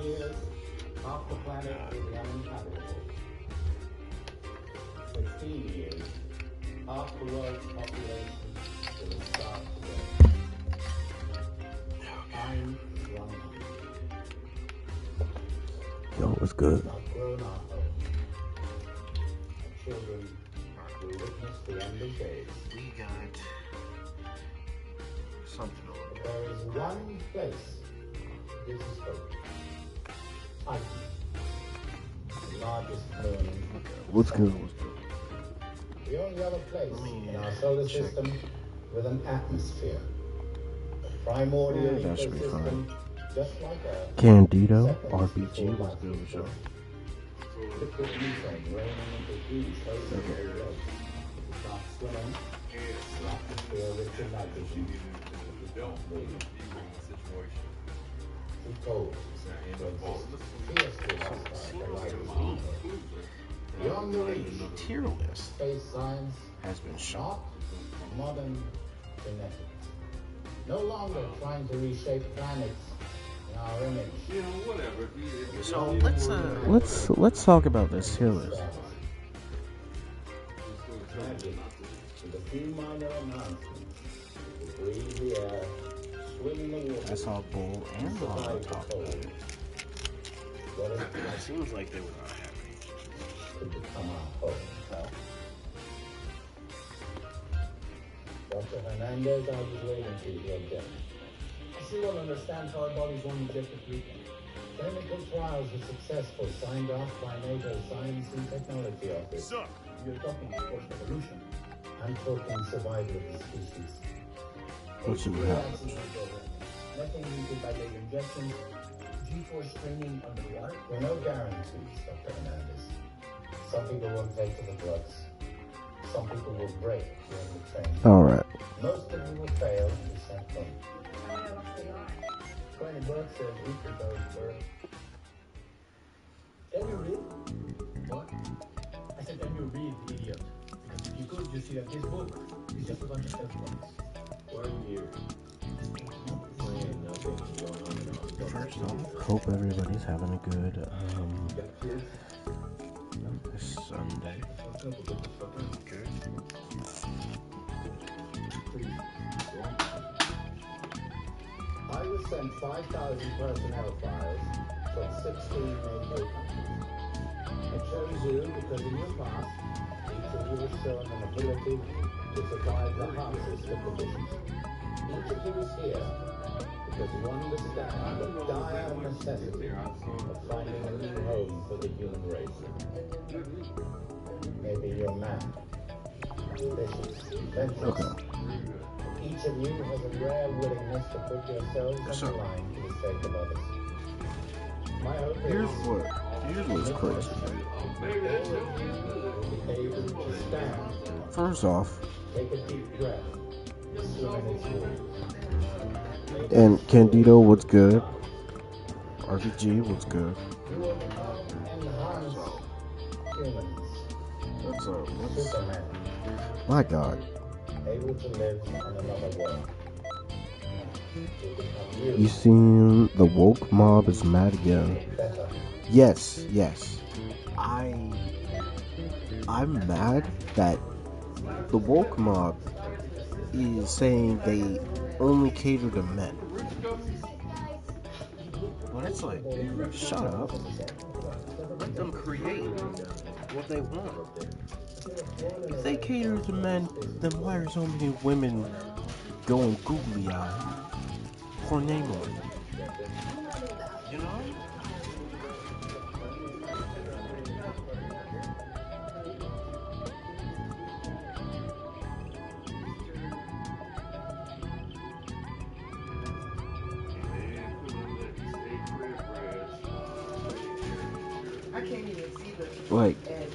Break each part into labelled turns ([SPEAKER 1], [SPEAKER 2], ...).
[SPEAKER 1] Years, half the planet will be uninhabitable. 16 years, half the world's population will have starved to death. Time is running out.
[SPEAKER 2] Yo, what's good?
[SPEAKER 1] We've outgrown our home. Our children will witness the end of days.
[SPEAKER 3] We got something over
[SPEAKER 1] But there is one place that gives us hope. Titan, the largest moon.
[SPEAKER 2] What's good? What's good?
[SPEAKER 1] The only other place in our solar system with an atmosphere. A primordial
[SPEAKER 2] Yeah, that should be
[SPEAKER 1] ecosystem,
[SPEAKER 2] fine.
[SPEAKER 1] just like Earth.
[SPEAKER 2] Candido,
[SPEAKER 1] Seconds
[SPEAKER 2] RPG,
[SPEAKER 1] before
[SPEAKER 2] what's
[SPEAKER 1] life
[SPEAKER 2] good
[SPEAKER 1] was
[SPEAKER 2] with you?
[SPEAKER 1] born. Liquid methane raining into huge ocean lakes. Start swimming, the atmosphere rich in nitrogen. Too cold. Fiercely hostile for life. Beyond the reach,
[SPEAKER 3] tier list
[SPEAKER 1] space science
[SPEAKER 3] has been shot.
[SPEAKER 1] not modern genetics. No longer trying to reshape planets in our image.
[SPEAKER 3] So
[SPEAKER 2] Let's talk about this tier list.
[SPEAKER 1] Magic, with a few minor enhancements. To breathe the air, swim in the water.
[SPEAKER 3] I saw Bull and Lana
[SPEAKER 1] survive the
[SPEAKER 3] talk
[SPEAKER 1] cold.
[SPEAKER 3] about it.
[SPEAKER 1] What if
[SPEAKER 3] It seems like they were not happy.
[SPEAKER 1] could become our home? Dr. Hernandez, I was waiting for you again.
[SPEAKER 4] I still don't understand how our bodies won't reject the treatment.
[SPEAKER 1] Clinical trials were successful, signed off by NATO's Science and Technology Office.
[SPEAKER 4] Sir, you're talking forced evolution.
[SPEAKER 1] I'm talking survival of the species.
[SPEAKER 2] What you have?
[SPEAKER 4] Vaccine program. Methane muted by later injections. G-force training underwater.
[SPEAKER 1] There are no guarantees, Dr. Hernandez. Some people won't take to the drugs. Some people will break during the training.
[SPEAKER 2] Alright.
[SPEAKER 1] Most of you will fail and be sent home.
[SPEAKER 4] 20 bucks a week or so, sir. Can you read? What? I said, can you read, idiot? Because if you could, you see that this book is just a bunch of self-books.
[SPEAKER 1] Why are you here?
[SPEAKER 3] First off,
[SPEAKER 2] Hope everybody's having a good
[SPEAKER 3] Sunday. Good.
[SPEAKER 1] I was sent 5,000 personnel files from 16 NATO countries. I chose you because in your past, each of you has shown an ability to survive the harshest of conditions. Each of you is here because you understand the dire necessity of finding a new home for the human race. Maybe you're mad, ambitious, adventurous.
[SPEAKER 2] Okay.
[SPEAKER 1] Each of you has a rare willingness to put yourselves on the line for the sake of others. My hope
[SPEAKER 2] Here's
[SPEAKER 1] is
[SPEAKER 2] what's crazy.
[SPEAKER 1] be able to stand,
[SPEAKER 2] First off,
[SPEAKER 1] take a deep breath, swim in its waters.
[SPEAKER 2] and Candido, what's good? RPG, what's good?
[SPEAKER 1] You will become enhanced humans.
[SPEAKER 2] What's up?
[SPEAKER 1] Superman,
[SPEAKER 2] My God.
[SPEAKER 1] able to live on another world.
[SPEAKER 2] You seen the woke mob is mad again.
[SPEAKER 1] Better.
[SPEAKER 2] Yes. I'm mad that the woke mob is saying they only cater to men.
[SPEAKER 3] But it's like,
[SPEAKER 2] Shut up.
[SPEAKER 3] let them create what they want.
[SPEAKER 2] If they cater to men, then why are so many women going googly eyed for Namor?
[SPEAKER 3] You know?
[SPEAKER 5] I can't even see the
[SPEAKER 2] Like,
[SPEAKER 5] edge.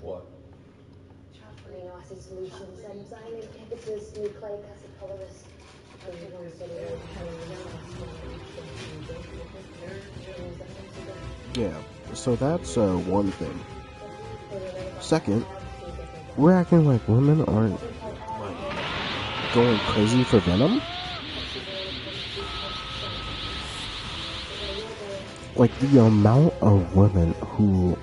[SPEAKER 1] What?
[SPEAKER 6] Amino acid solutions, enzyme inhibitors, nucleic acid polymers.
[SPEAKER 2] Yeah, so that's one thing. Second, we're acting like women aren't like going crazy for Venom. Like the amount of women who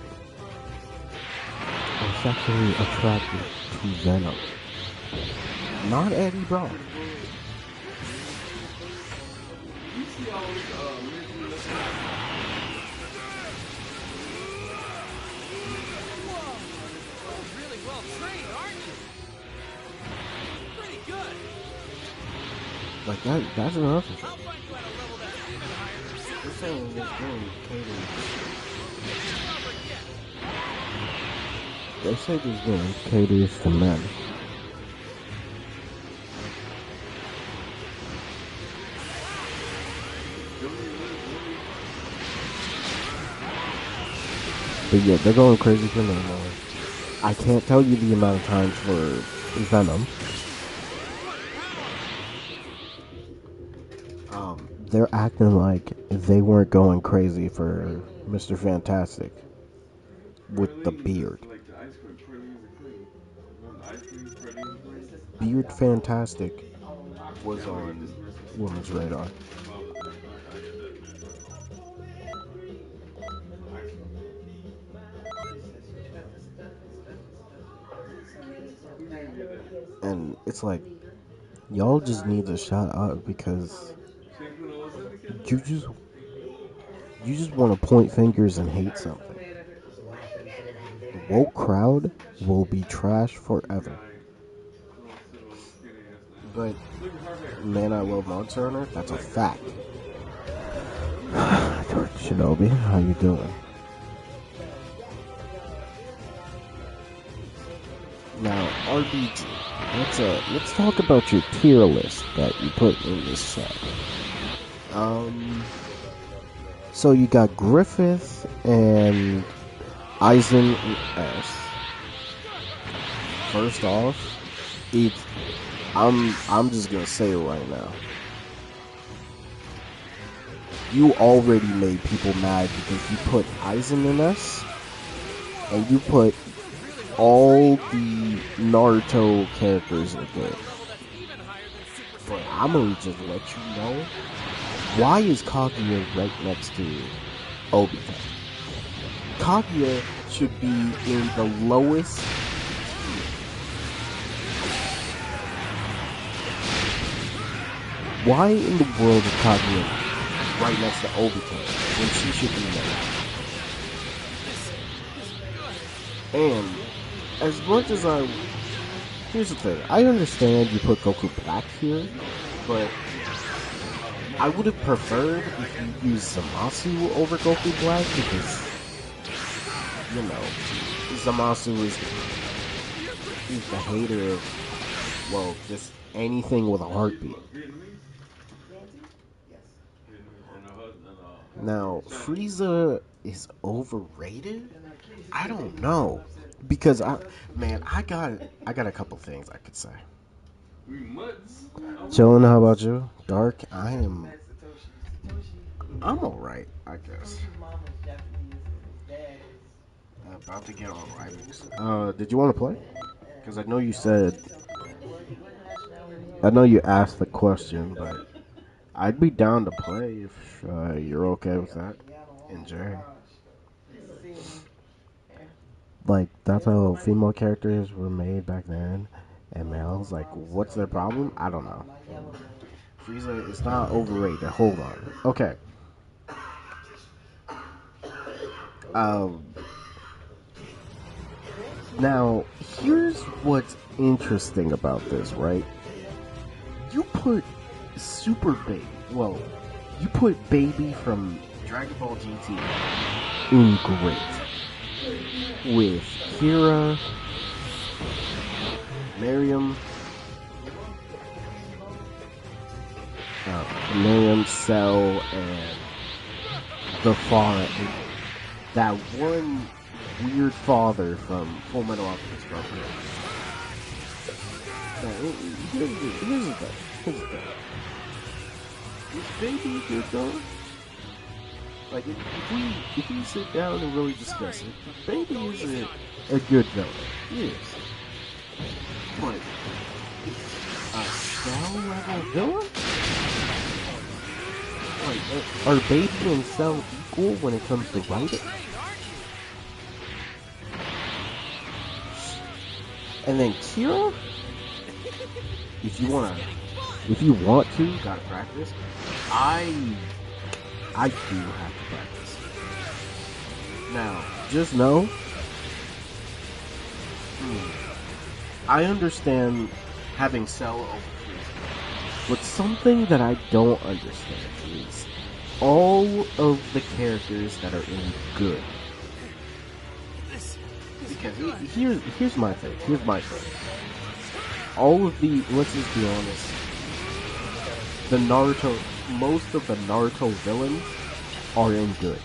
[SPEAKER 2] are sexually attracted to Venom, not Eddie Brock. Like that's another thing. They're saying this game caters. They say this game caters to men. But yeah, they're going crazy for Namor. I can't tell you the amount of times for Venom. They're acting like they weren't going crazy for Mr. Fantastic with the beard. Beard Fantastic was on women's radar. And it's like, y'all just need to shut up because you just want to point fingers and hate something. The woke crowd will be trash forever. But man, I love Monster Hunter. That's a fact. Shinobi, how you doing? Now, RBG, let's talk about your tier list that you put in this set. So you got Griffith and Eisen and S. First off, I'm just gonna say it right now. You already made people mad because you put Eisen in S, and you put all the Naruto characters in there. But I'm gonna just let you know, why is Kaguya right next to Obito? Kaguya should be in the lowest tier. Why in the world is Kaguya right next to Obito when she should be there? And as much as here's the thing, I understand you put Goku Black here, but I would have preferred if you used Zamasu over Goku Black because, you know, Zamasu is the hater of, well, just anything with a heartbeat. Now, Frieza is overrated? I don't know. Because I got a couple things I could say. Chillin', how about you? Dark, I'm alright, I guess. About to get on rivals. Did you want to play? Because I know you asked the question, but I'd be down to play if you're okay with that. And Jay. Like, that's how female characters were made back then. And males, like, what's their problem? I don't know. Frieza is not overrated. Hold on. Okay. Now, here's what's interesting about this, right? You put Super Baby, well, you put Baby from Dragon Ball GT in great. With Kira, Miriam, Cell, and the father, that one weird father from Full Metal Alchemist Brotherhood. Here's the thing. Is baby your villain? Like, if we sit down and really discuss it, baby isn't a good villain. He is. But a Cell level villain? Like, are Baby and Cell equal when it comes to writing? And then Kira? If you want to, gotta practice. I do have to practice. Now, just know, I understand having Cell over Frieza, but something that I don't understand is all of the characters that are in good. Because here's my thing. All of the, let's just be honest, most of the Naruto villains are in good.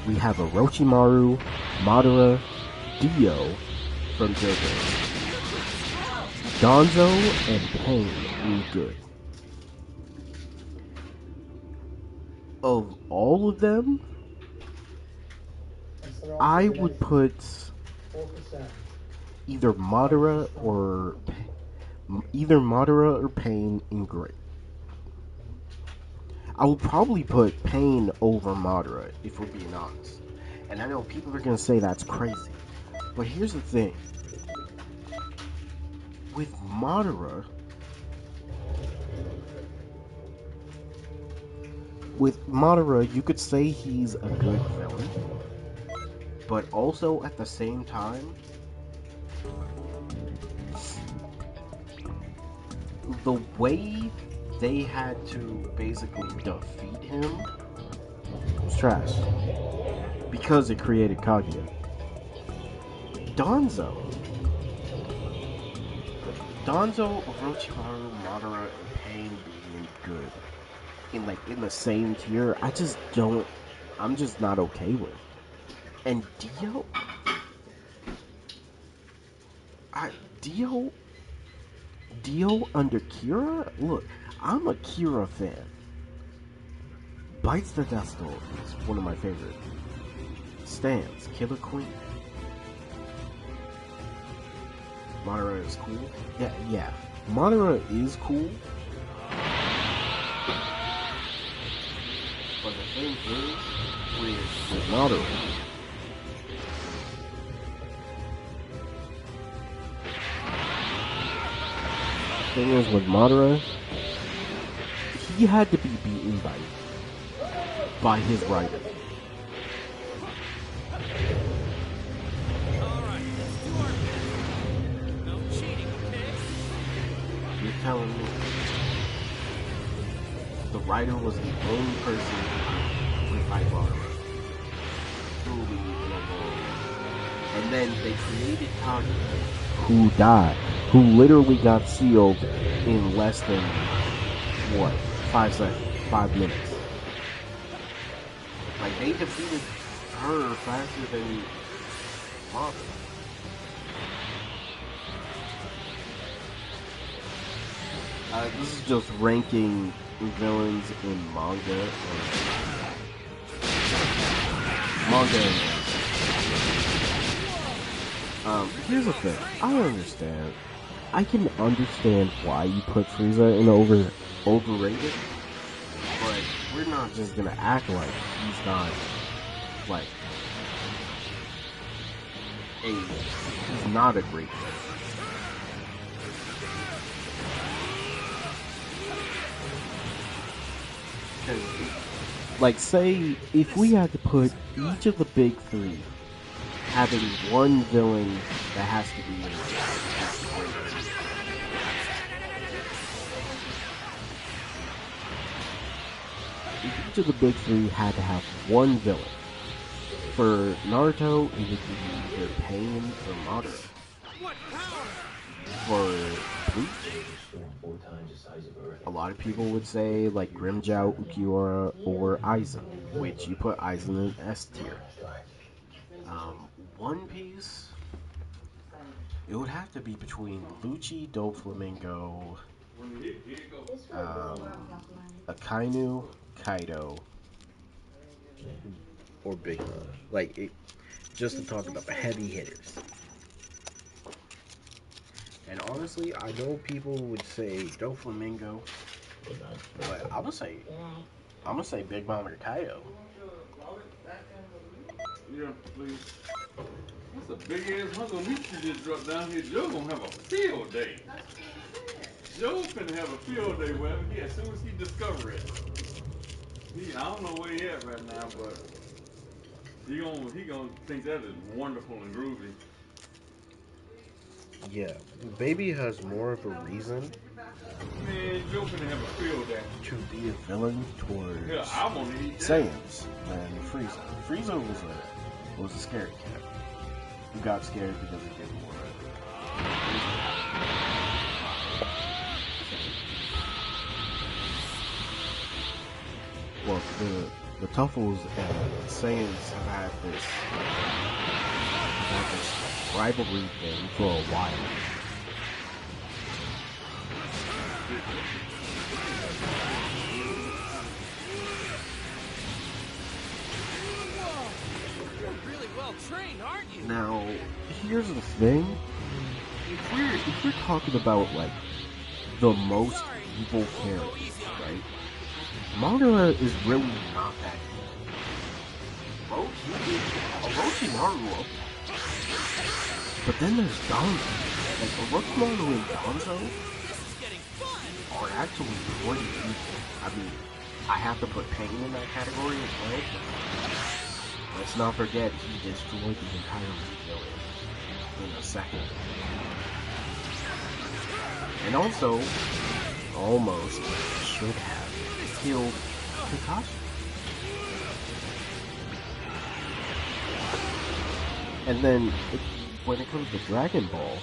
[SPEAKER 2] We have Orochimaru, Madara, Dio from JoJo, Danzo, and Pain in good. Of all of them, I would put
[SPEAKER 1] 4%.
[SPEAKER 2] either Madara or Pain in great. I would probably put Pain over Madara, if we're being honest. And I know people are gonna say that's crazy, but here's the thing. With Madara, you could say he's a good villain, but also at the same time, the way they had to basically defeat him was trash. Because it created Kaguya. Danzo, Orochimaru, Madara, and Pain being good in the same tier, I'm just not okay with. And Dio? Dio under Kira? Look, I'm a Kira fan. Bites the Dust Skull is one of my favorite. Stans, Killer Queen. Madara is cool. Yeah. Madara is cool. But the thing is, with Madara, he had to be beaten by his rider. You're telling me the rider was the only person who could fight Madara truly in a world, and then they created Kaguya, who literally got sealed in less than 5 seconds, 5 minutes. Like, they defeated her faster than Madara. This is just ranking villains in manga. Here's the thing. I can understand why you put Frieza in overrated, but we're not just gonna act like he's not, like, he's not a great villain. Like, say, if we had to put each of the big three having one villain that has to be great. If each of the big three had to have one villain, for Naruto, it would be either Pain or Madara. For A lot of people would say like Grimjow, Ukiura, or Aizen, which you put Aizen in S tier. One Piece, it would have to be between Lucci, Doflamingo, Akainu, Kaido, or Big Mom. Like, just to talk about the heavy hitters. And honestly, I know people would say Doflamingo, but I'm gonna say Big Mom or Kaido.
[SPEAKER 7] Yeah, please. That's a big ass hunk of meat you just dropped down here. Joe gonna have a field day. Joe finna have a field day with him. Yeah, as soon as he discover it. I don't know where he at right now, but he gonna think that is wonderful and groovy.
[SPEAKER 2] Yeah, Baby has more of a reason
[SPEAKER 7] Man, Joe finna have a field day.
[SPEAKER 2] to be a villain towards
[SPEAKER 7] Yeah, I wanna eat that.
[SPEAKER 2] Saiyans than Frieza. Frieza was a scared cat who got scared because he didn't want to. Well, the Tuffles and Saiyans have had this rivalry thing for a while.
[SPEAKER 3] You're really well trained, aren't you?
[SPEAKER 2] Now, here's the thing. If we're talking about like the most evil characters, right? Madara is really not that evil. Orochimaru, but then there's Danzo. Like Orochimaru and Danzo are actually pretty evil. I mean, I have to put Pain in that category as well. Let's not forget he destroyed the entire village in a second. And also, almost should have killed Kakashi. And then, when it comes to Dragon Ball,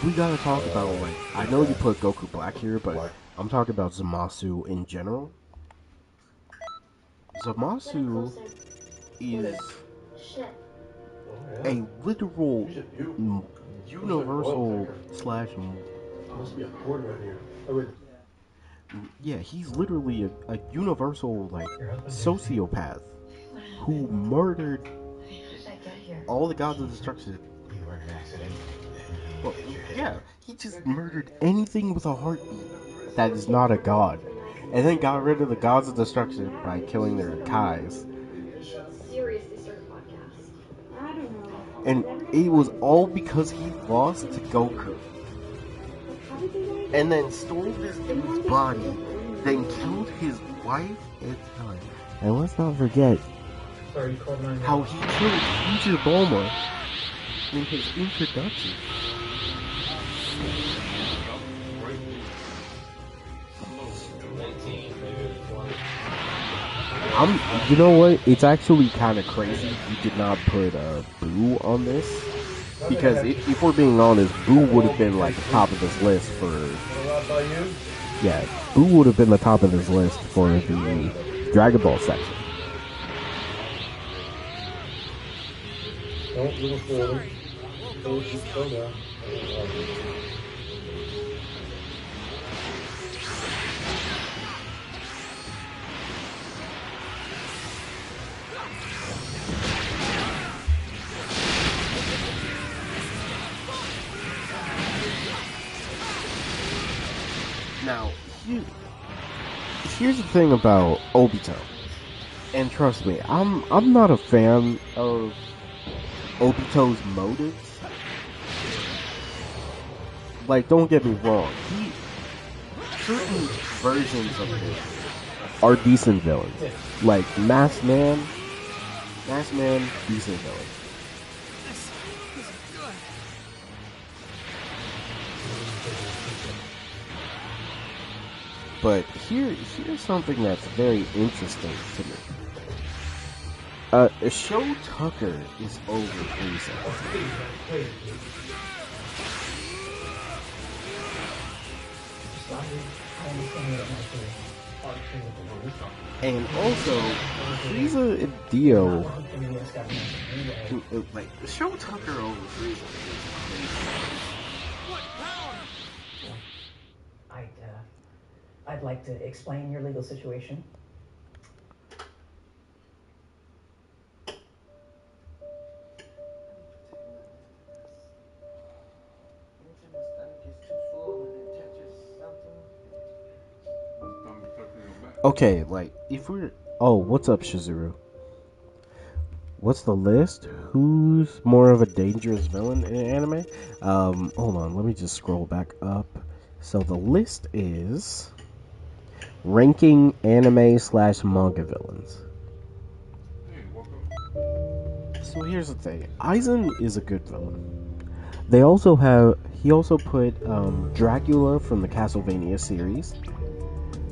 [SPEAKER 2] we gotta talk about, like, I know you put Goku Black here, but I'm talking about Zamasu in general. Zamasu is a literal universal slash.
[SPEAKER 4] Must be a cord right here.
[SPEAKER 2] Yeah, he's literally a universal like sociopath who murdered all the gods of destruction.
[SPEAKER 4] You were in an accident.
[SPEAKER 2] Well, yeah, he just murdered anything with a heartbeat that is not a god, and then got rid of the gods of destruction by killing their Kais.
[SPEAKER 6] Seriously, start a podcast. I don't know.
[SPEAKER 2] And it was all because he lost to Goku. And then stole this dude's body, then killed his wife and son. And let's not forget how he killed Future Bulma in his introduction. You know what? It's actually kind of crazy you did not put Boo on this. Because if we're being honest, Boo would have been like the top of this list for... Yeah, Boo would have been the top of this list for the Dragon Ball section.
[SPEAKER 1] Don't little forward. Go down.
[SPEAKER 2] Now, here's the thing about Obito, and trust me, I'm not a fan of Obito's motives. Like, don't get me wrong, certain versions of him are decent villains. Like Masked Man, decent villain. But here's something that's very interesting to me. Show Tucker is over Frieza. And also, Frieza and Dio, like, Show Tucker over Frieza is
[SPEAKER 8] I'd like to explain your legal situation.
[SPEAKER 2] okay, like, if we're... Oh, what's up, Shizuru? What's the list? Who's more of a dangerous villain in anime? Hold on, let me just scroll back up. So the list is... ranking anime/manga villains. So here's the thing. Aizen is a good villain. He also put Dracula from the Castlevania series.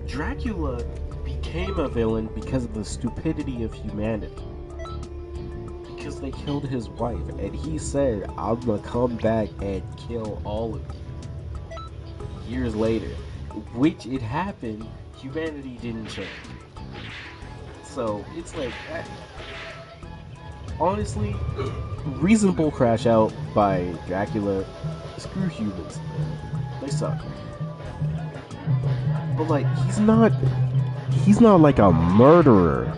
[SPEAKER 2] Dracula became a villain because of the stupidity of humanity. Because they killed his wife, and he said, I'm gonna come back and kill all of you. Years later, which it happened, humanity didn't change. So, it's like, honestly, reasonable crash out by Dracula. Screw humans. They suck. But like, he's not like a murderer.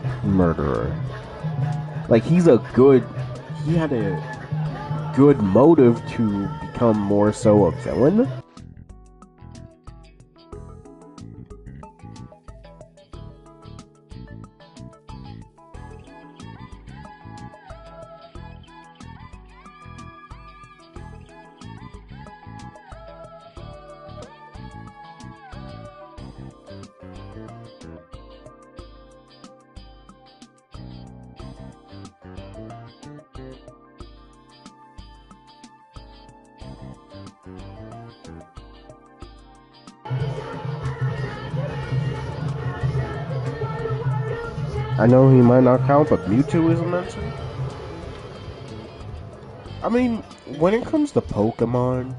[SPEAKER 2] Like, he had a good motive to become more so a villain. I know he might not count, but Mewtwo is mentioned. I mean, when it comes to Pokemon,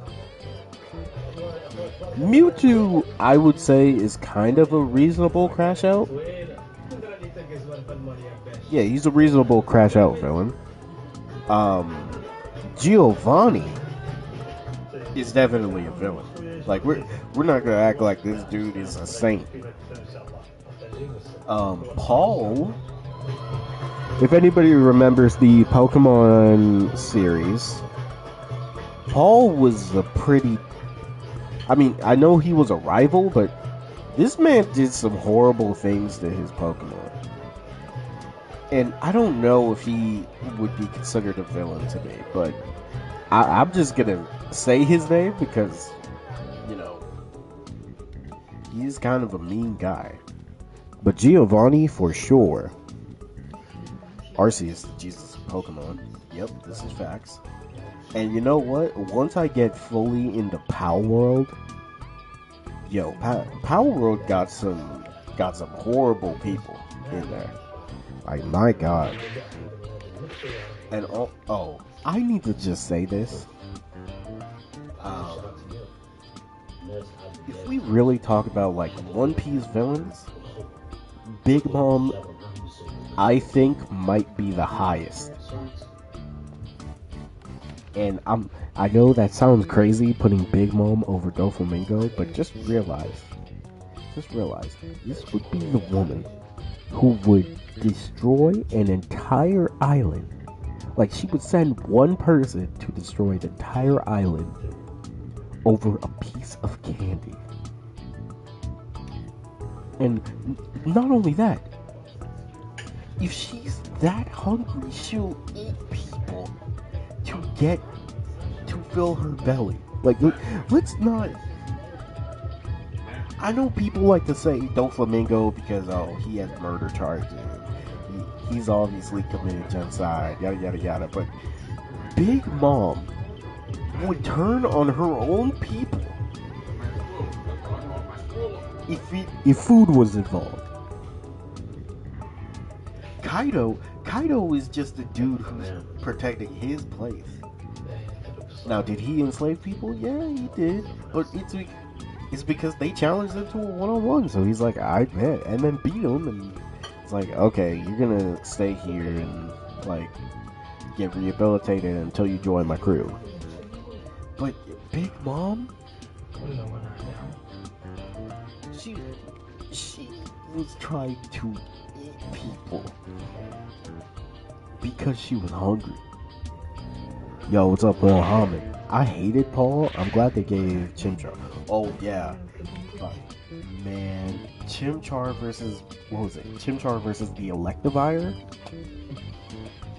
[SPEAKER 2] Mewtwo, I would say, is kind of a reasonable crash out. Yeah, he's a reasonable crash out villain. Giovanni is definitely a villain. Like, we're not gonna act like this dude is a saint. Paul, if anybody remembers the Pokemon series, Paul was a pretty... I mean, I know he was a rival, but this man did some horrible things to his Pokemon. And I don't know if he would be considered a villain to me, but I'm just gonna say his name because, you know, he's kind of a mean guy. But Giovanni, for sure. Arceus, the Jesus of Pokemon. Yep, this is facts. And you know what? Once I get fully into Power World, yo, Power World got some horrible people in there. Like, my God. And I need to just say this. If we really talk about like One Piece villains, Big Mom, I think, might be the highest. And I know that sounds crazy, putting Big Mom over Doflamingo, but just realize, this would be the woman who would destroy an entire island. Like, she would send one person to destroy the entire island over a piece of candy. And not only that, if she's that hungry, she'll eat people to fill her belly. Like, let's not... I know people like to say Doflamingo because, he has murder charges. He's obviously committed genocide, yada yada yada, but Big Mom would turn on her own people if food was involved. Kaido Kaido is just a dude who's protecting his place. Now, did he enslave people? Yeah, he did. But it's because they challenged him to a one-on-one. So he's like, I bet. And then beat him. And it's like, okay, you're going to stay here and, like, get rehabilitated until you join my crew. But Big Mom, she was trying to eat people because she was hungry. Yo, what's up, Mohammed? I hated Paul. I'm glad they gave Chimchar. Oh yeah, but man, Chimchar versus Chimchar versus the Electivire.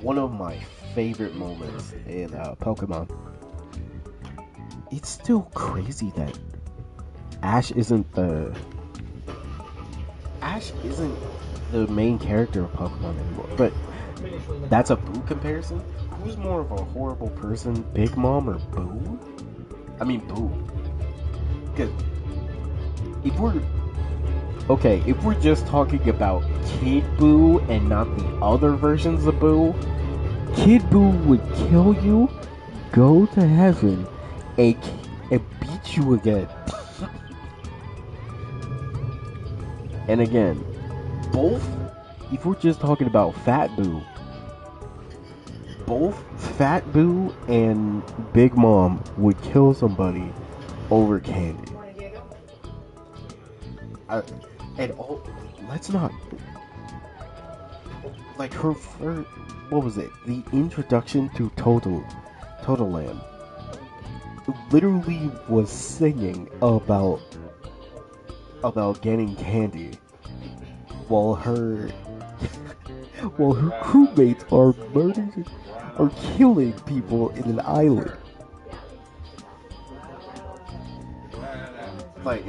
[SPEAKER 2] One of my favorite moments in Pokemon. It's still crazy that Ash isn't the main character of Pokemon anymore. But that's a Boo comparison. Who's more of a horrible person, Big Mom or Boo? I mean Boo. Because if we're just talking about Kid Boo and not the other versions of Boo, Kid Boo would kill you, go to heaven, and beat you again. And again, both, if we're just talking about Fat Boo, both Fat Boo and Big Mom would kill somebody over candy. Let's not, like, her first, what was it? The introduction to Total Land literally was singing about getting candy while her crewmates are killing people in an island. Like,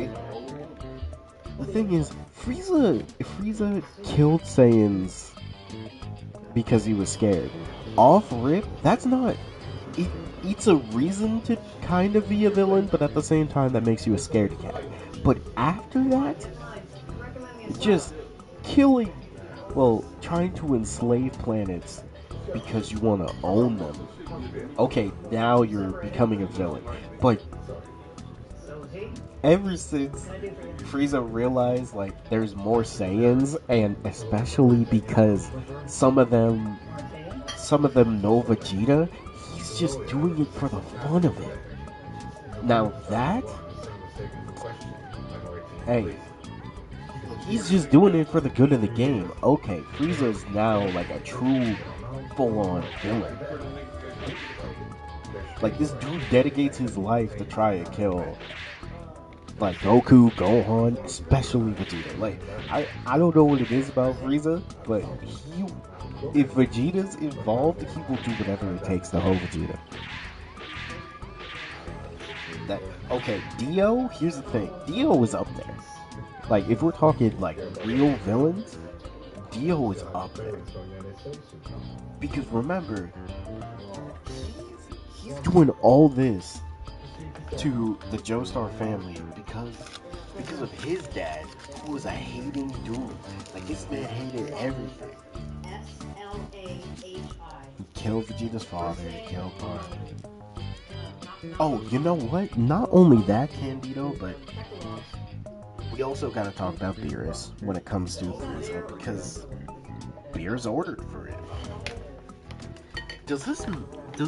[SPEAKER 2] the thing is, Frieza killed Saiyans because he was scared. Off rip, that's not. It's a reason to kind of be a villain, but at the same time, that makes you a scaredy cat. But after that, just killing, trying to enslave planets because you want to own them. Okay, now you're becoming a villain. But ever since Frieza realized, like, there's more Saiyans, and especially because some of them know Vegeta, he's just doing it for the fun of it. Now that, hey, he's just doing it for the good of the game. Okay, Frieza's now like a true full-on villain. Like, this dude dedicates his life to try and kill, like, Goku, Gohan, especially Vegeta. Like, I don't know what it is about Frieza, but if Vegeta's involved, he will do whatever it takes to hold Vegeta. Okay, Dio, here's the thing. Dio is up there. Like, if we're talking, like, real villains, Dio is up there. Because remember, he's doing all this to the Joestar family because of his dad, who was a hating dude. Like, this man hated everything. He killed Vegeta's father, he killed Barney. Oh, you know what? Not only that, Candido, but we also gotta talk about Beerus when it comes to Frieza, because Beerus ordered for it. Does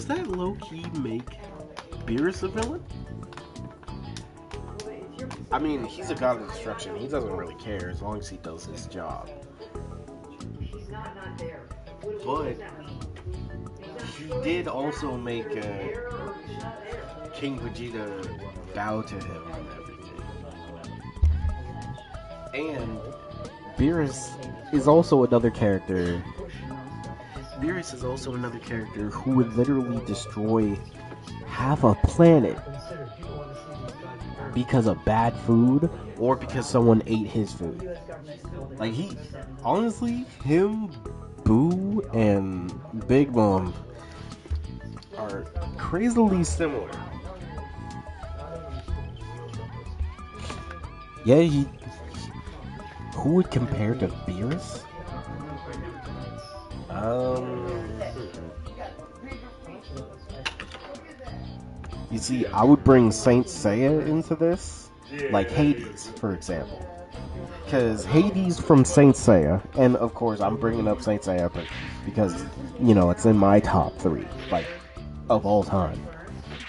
[SPEAKER 2] that low-key make Beerus a villain? I mean, he's a god of destruction. He doesn't really care as long as he does his job. But he did also make King Vegeta bow to him and everything. And Beerus is also another character. Beerus is also another character who would literally destroy half a planet because of bad food or because someone ate his food. Like, him, Boo, and Big Mom are crazily similar. Yeah, who would compare to Beerus? You see, I would bring Saint Seiya into this, like Hades, for example. Because Hades from Saint Seiya, and of course I'm bringing up Saint Seiya because, you know, it's in my top 3, like, of all time.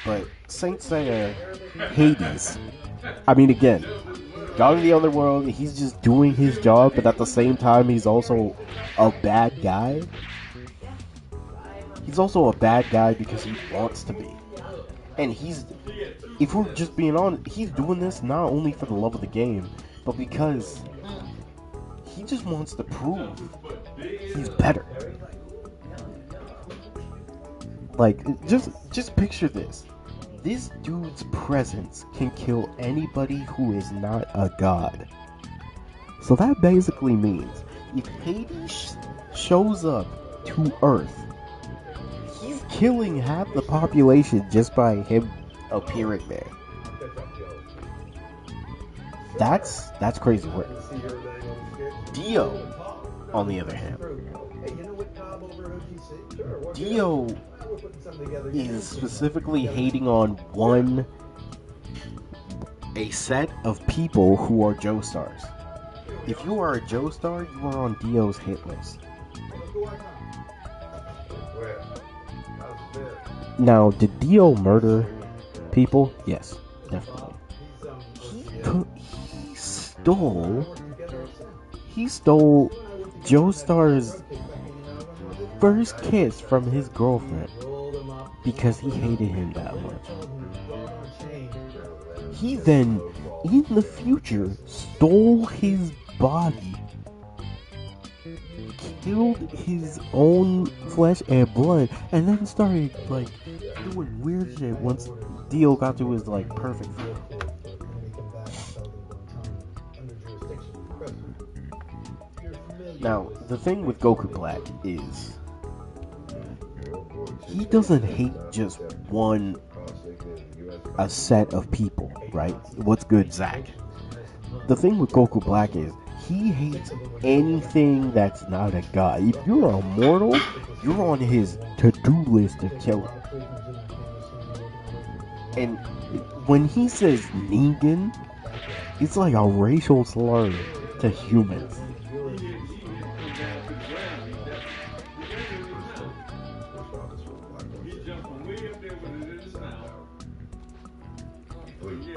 [SPEAKER 2] But Saint Seiya, Hades, I mean, again, God of the Underworld, he's just doing his job, but at the same time, he's also a bad guy. He's also a bad guy because he wants to be. And if we're just being honest, he's doing this not only for the love of the game, but because he just wants to prove he's better. Like, just picture this. This dude's presence can kill anybody who is not a god. So that basically means if Hades shows up to Earth, he's killing half the population just by him appearing there. That's crazy work. Dio, on the other hand, Dio is specifically hating on a set of people who are Joestars. If you are a Joestar, you are on Dio's hit list. Now, did Dio murder people? Yes, definitely. He stole Joestar's first kiss from his girlfriend because he hated him that much. He then, in the future, stole his body, killed his own flesh and blood, and then started, like, doing weird shit once Dio got to his, like, perfect form. Now, the thing with Goku Black is he doesn't hate just a set of people, right? What's good, Zach? The thing with Goku Black is he hates anything that's not a god. If you're a mortal, you're on his to-do list of killing. And when he says Negan, it's like a racial slur to humans.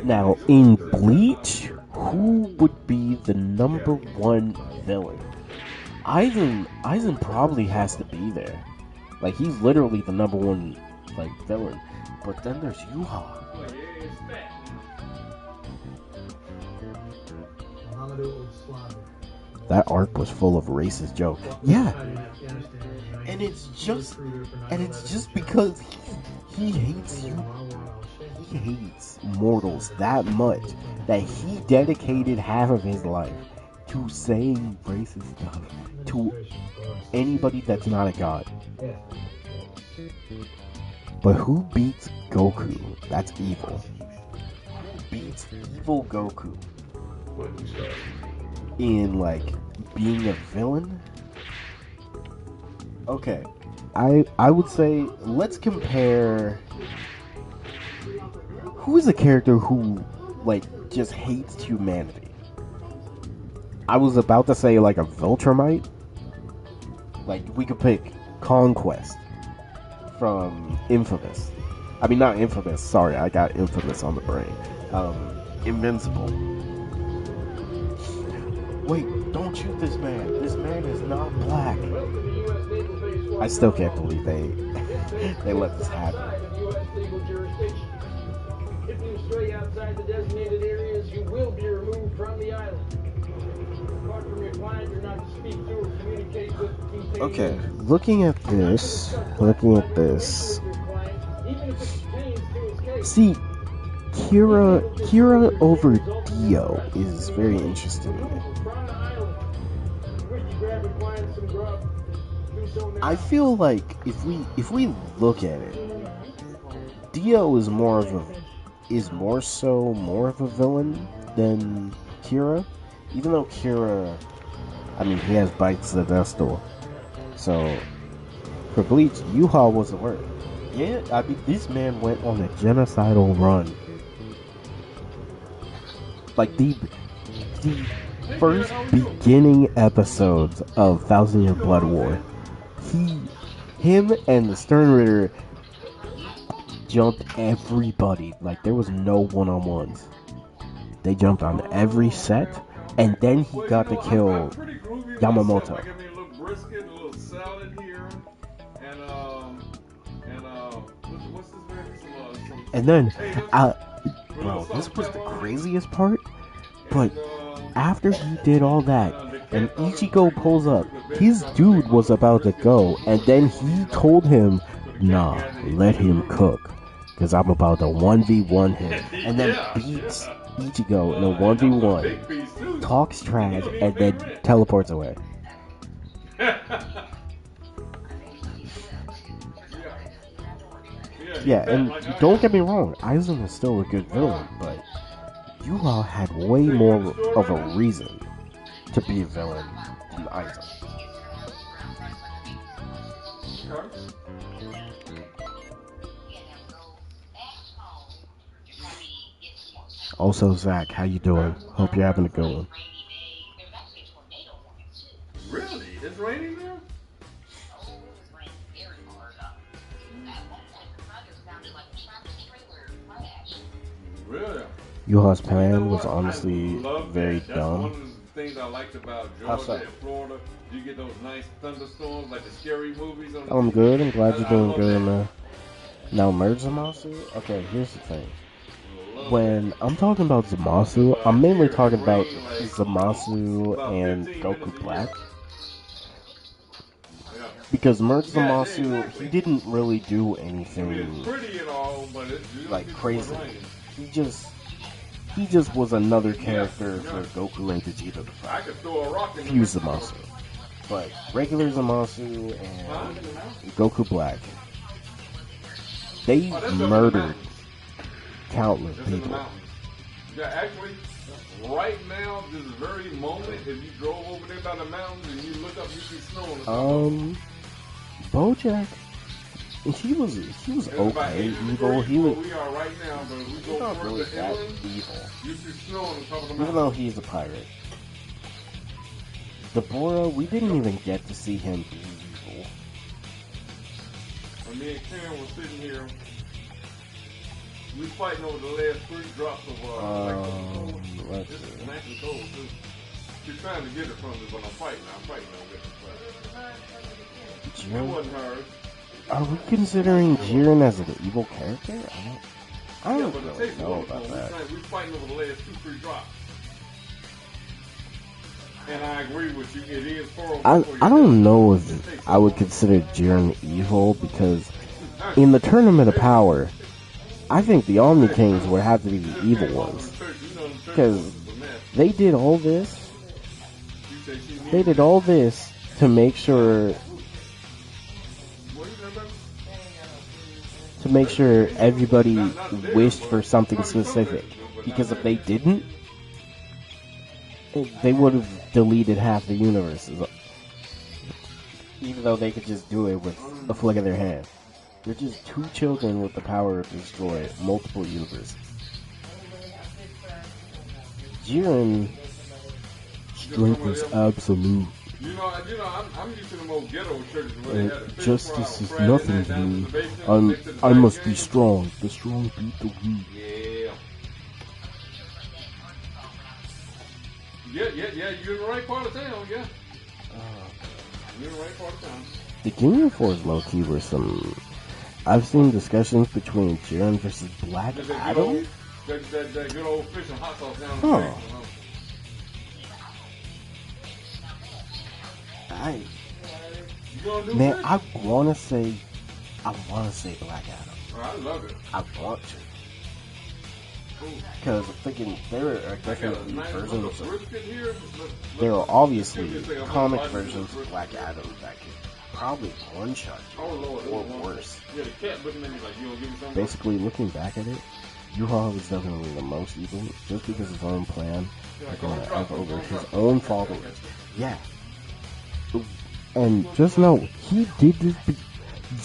[SPEAKER 2] Now, in Bleach, who would be the number 1 villain? Aizen probably has to be there. Like, he's literally the number 1, like, villain. But then there's Yuha. That arc was full of racist jokes. Yeah. And it's just because he hates you. He hates mortals that much that he dedicated half of his life to saying racist stuff to anybody that's not a god. But who beats Goku? That's evil. Who beats evil Goku in, like, being a villain? Okay, I would say let's compare. Who is a character who, like, just hates humanity? I was about to say, like, a Viltrumite. Like, we could pick Conquest from Infamous. I mean, not Infamous, sorry, I got Infamous on the brain. Invincible. Wait, don't shoot this man. This man is not black. I still can't believe they let this happen.
[SPEAKER 9] If you stray outside the designated areas, you will be removed from the island. Apart from your client, you're not to speak to or communicate with detainees.
[SPEAKER 2] Okay, looking at this. See, Kira over Dio is very interesting to me. I feel like if we look at it, Dio is more of a villain than Kira. Even though Kira, I mean, he has bites the Destor, so For Bleach, U-Haul was the word. Yeah, I mean, this man went on a genocidal run. Like, the first beginning episodes of Thousand Year Blood War, him and the Stern Ritter jumped everybody. Like, there was no one-on-ones. They jumped on every set, and then he got to kill Yamamoto.
[SPEAKER 7] Like, I mean, a little brisket, a little salad here, and what's this man?
[SPEAKER 2] And then, bro, this was the craziest part. But after he did all that, and Ichigo pulls up, his dude was about to go, and then he told him, "Nah, let him cook, cause I'm about to 1v1 him," and then beats Ichigo in a 1v1, talks trash, and then teleports away. Yeah, and don't get me wrong, Aizen is still a good villain, but U-Haul had way more of a reason to be a villain than Aizen. Also, Zach, how you doing? Hope you're having a good one.
[SPEAKER 7] Really? It's raining now? Really?
[SPEAKER 2] U-Haul's plan was honestly very
[SPEAKER 7] That's
[SPEAKER 2] dumb.
[SPEAKER 7] one of the things I liked about Georgia and Florida. You get those nice thunderstorms like the scary movies on the
[SPEAKER 2] I'm
[SPEAKER 7] TV.
[SPEAKER 2] good. I'm glad you're doing
[SPEAKER 7] love
[SPEAKER 2] good,
[SPEAKER 7] that.
[SPEAKER 2] man. Now, merge Zamasu? Okay, here's the thing. When I'm talking about Zamasu, I'm mainly talking about Zamasu and Goku Black. Because merge Zamasu, he didn't really do
[SPEAKER 7] I mean,
[SPEAKER 2] anything
[SPEAKER 7] it's pretty and all, but it's
[SPEAKER 2] like crazy.
[SPEAKER 7] raining.
[SPEAKER 2] He just was another character for Goku and Vegeta to
[SPEAKER 7] I
[SPEAKER 2] fight.
[SPEAKER 7] could throw a rock in the
[SPEAKER 2] Fuse Zamasu. But regular Zamasu and Goku Black, they murdered countless
[SPEAKER 7] It's in the
[SPEAKER 2] people.
[SPEAKER 7] mountains. Yeah, actually, right now, this very moment, if you drove over there by the mountains and you look up, you see snow on the top.
[SPEAKER 2] Bojack, he was okay, evil. He was
[SPEAKER 7] we are right now, but if we go
[SPEAKER 2] not really
[SPEAKER 7] further
[SPEAKER 2] that
[SPEAKER 7] inland,
[SPEAKER 2] evil.
[SPEAKER 7] you see snow on the top of the
[SPEAKER 2] Even
[SPEAKER 7] mountain.
[SPEAKER 2] though he's a pirate. Deborah, we didn't even get to see him be evil.
[SPEAKER 7] When me and Karen were sitting here, we fighting over the last 3 drops of
[SPEAKER 2] Let's
[SPEAKER 7] this
[SPEAKER 2] see.
[SPEAKER 7] is nice and cold too. She's trying to get it from me, but I'm fighting over it. It
[SPEAKER 2] Jiren?
[SPEAKER 7] wasn't hers.
[SPEAKER 2] Are we considering Jiren as an evil character? I
[SPEAKER 7] Yeah,
[SPEAKER 2] don't
[SPEAKER 7] but the
[SPEAKER 2] really
[SPEAKER 7] taste
[SPEAKER 2] know
[SPEAKER 7] was
[SPEAKER 2] about that.
[SPEAKER 7] we fighting over the last 2-3 drops. And I agree with you. It is horrible.
[SPEAKER 2] I don't know if I would consider Jiren evil, because in the Tournament of Power, I think the Omni Kings would have to be the evil ones. Because they did all this. They did all this to make sure everybody wished for something specific. Because if they didn't, they would have deleted half the universes. Even though they could just do it with a flick of their hand. They're just 2 children with the power to destroy multiple universes. Jiren, strength is absolute.
[SPEAKER 7] I'm used to the more ghetto churches where they had a fish
[SPEAKER 2] Justice is
[SPEAKER 7] fry,
[SPEAKER 2] nothing to
[SPEAKER 7] down in
[SPEAKER 2] me.
[SPEAKER 7] the basement, next to the
[SPEAKER 2] I must
[SPEAKER 7] black
[SPEAKER 2] be
[SPEAKER 7] man.
[SPEAKER 2] strong. The strong beat the weak.
[SPEAKER 7] Yeah, you're in the right part of town, yeah. You're in the right part of town.
[SPEAKER 2] The Ginyu Force low-key were some... I've seen discussions between Jiren versus Black
[SPEAKER 7] There's that
[SPEAKER 2] Adam.
[SPEAKER 7] good old fish and hot sauce down the
[SPEAKER 2] Huh.
[SPEAKER 7] street. You gonna do
[SPEAKER 2] Man,
[SPEAKER 7] fish?
[SPEAKER 2] I wanna say Black Adam.
[SPEAKER 7] Oh, I love it.
[SPEAKER 2] I want to. Because I'm thinking there are definitely versions of...
[SPEAKER 7] Brisket here.
[SPEAKER 2] There are obviously comic versions of Black Adam that could probably one-shot you,
[SPEAKER 7] Oh, Lord.
[SPEAKER 2] or worse.
[SPEAKER 7] Yeah, the cat looking at me like, you gonna give me something?
[SPEAKER 2] Basically, looking back at it, U-Haul was definitely the most evil, just because his own plan was going to F over his own followers. Yeah. And just know, he did this...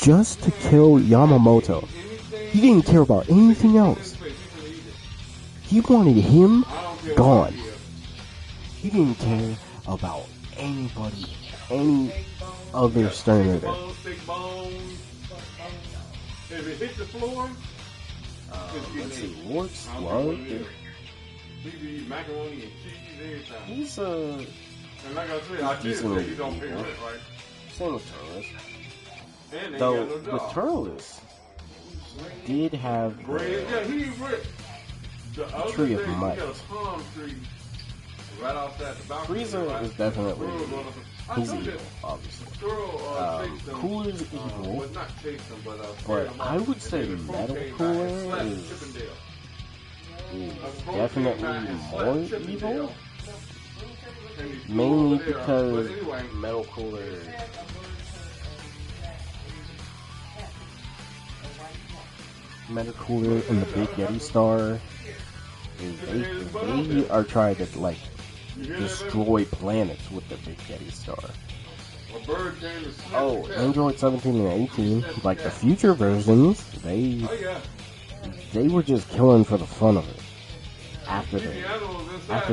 [SPEAKER 2] just to kill Yamamoto. He didn't care about anything else. He wanted him gone. He didn't care about anybody, any other exterminator.
[SPEAKER 7] If it hit the floor,
[SPEAKER 2] Let's see, Lord Slug.
[SPEAKER 7] macaroni and cheese every time.
[SPEAKER 2] He's
[SPEAKER 7] And like I said, I did say you don't pay rent, right?
[SPEAKER 2] same with Turles.
[SPEAKER 7] And they
[SPEAKER 2] Though
[SPEAKER 7] got no
[SPEAKER 2] with
[SPEAKER 7] job.
[SPEAKER 2] Turles did have
[SPEAKER 7] Bread, yeah, he rich. The other
[SPEAKER 2] Tree of
[SPEAKER 7] day, he
[SPEAKER 2] Might.
[SPEAKER 7] got a palm tree right outside the balcony.
[SPEAKER 2] Frieza
[SPEAKER 7] right?
[SPEAKER 2] is definitely
[SPEAKER 7] I
[SPEAKER 2] he's
[SPEAKER 7] told
[SPEAKER 2] evil,
[SPEAKER 7] you.
[SPEAKER 2] obviously.
[SPEAKER 7] Girl, chased him,
[SPEAKER 2] Cooler's evil,
[SPEAKER 7] but not chased him, but
[SPEAKER 2] but
[SPEAKER 7] him
[SPEAKER 2] I
[SPEAKER 7] off.
[SPEAKER 2] would
[SPEAKER 7] And
[SPEAKER 2] say
[SPEAKER 7] then the phone
[SPEAKER 2] Metal
[SPEAKER 7] came
[SPEAKER 2] Cooler
[SPEAKER 7] back and slapped
[SPEAKER 2] is
[SPEAKER 7] Chippendale.
[SPEAKER 2] definitely more evil, mainly because Metal Cooler and the Big Yeti Star they are trying to like destroy planets with the Big Yeti Star. Oh, Android 17 and 18, like the future versions, they were just killing for the fun of it. After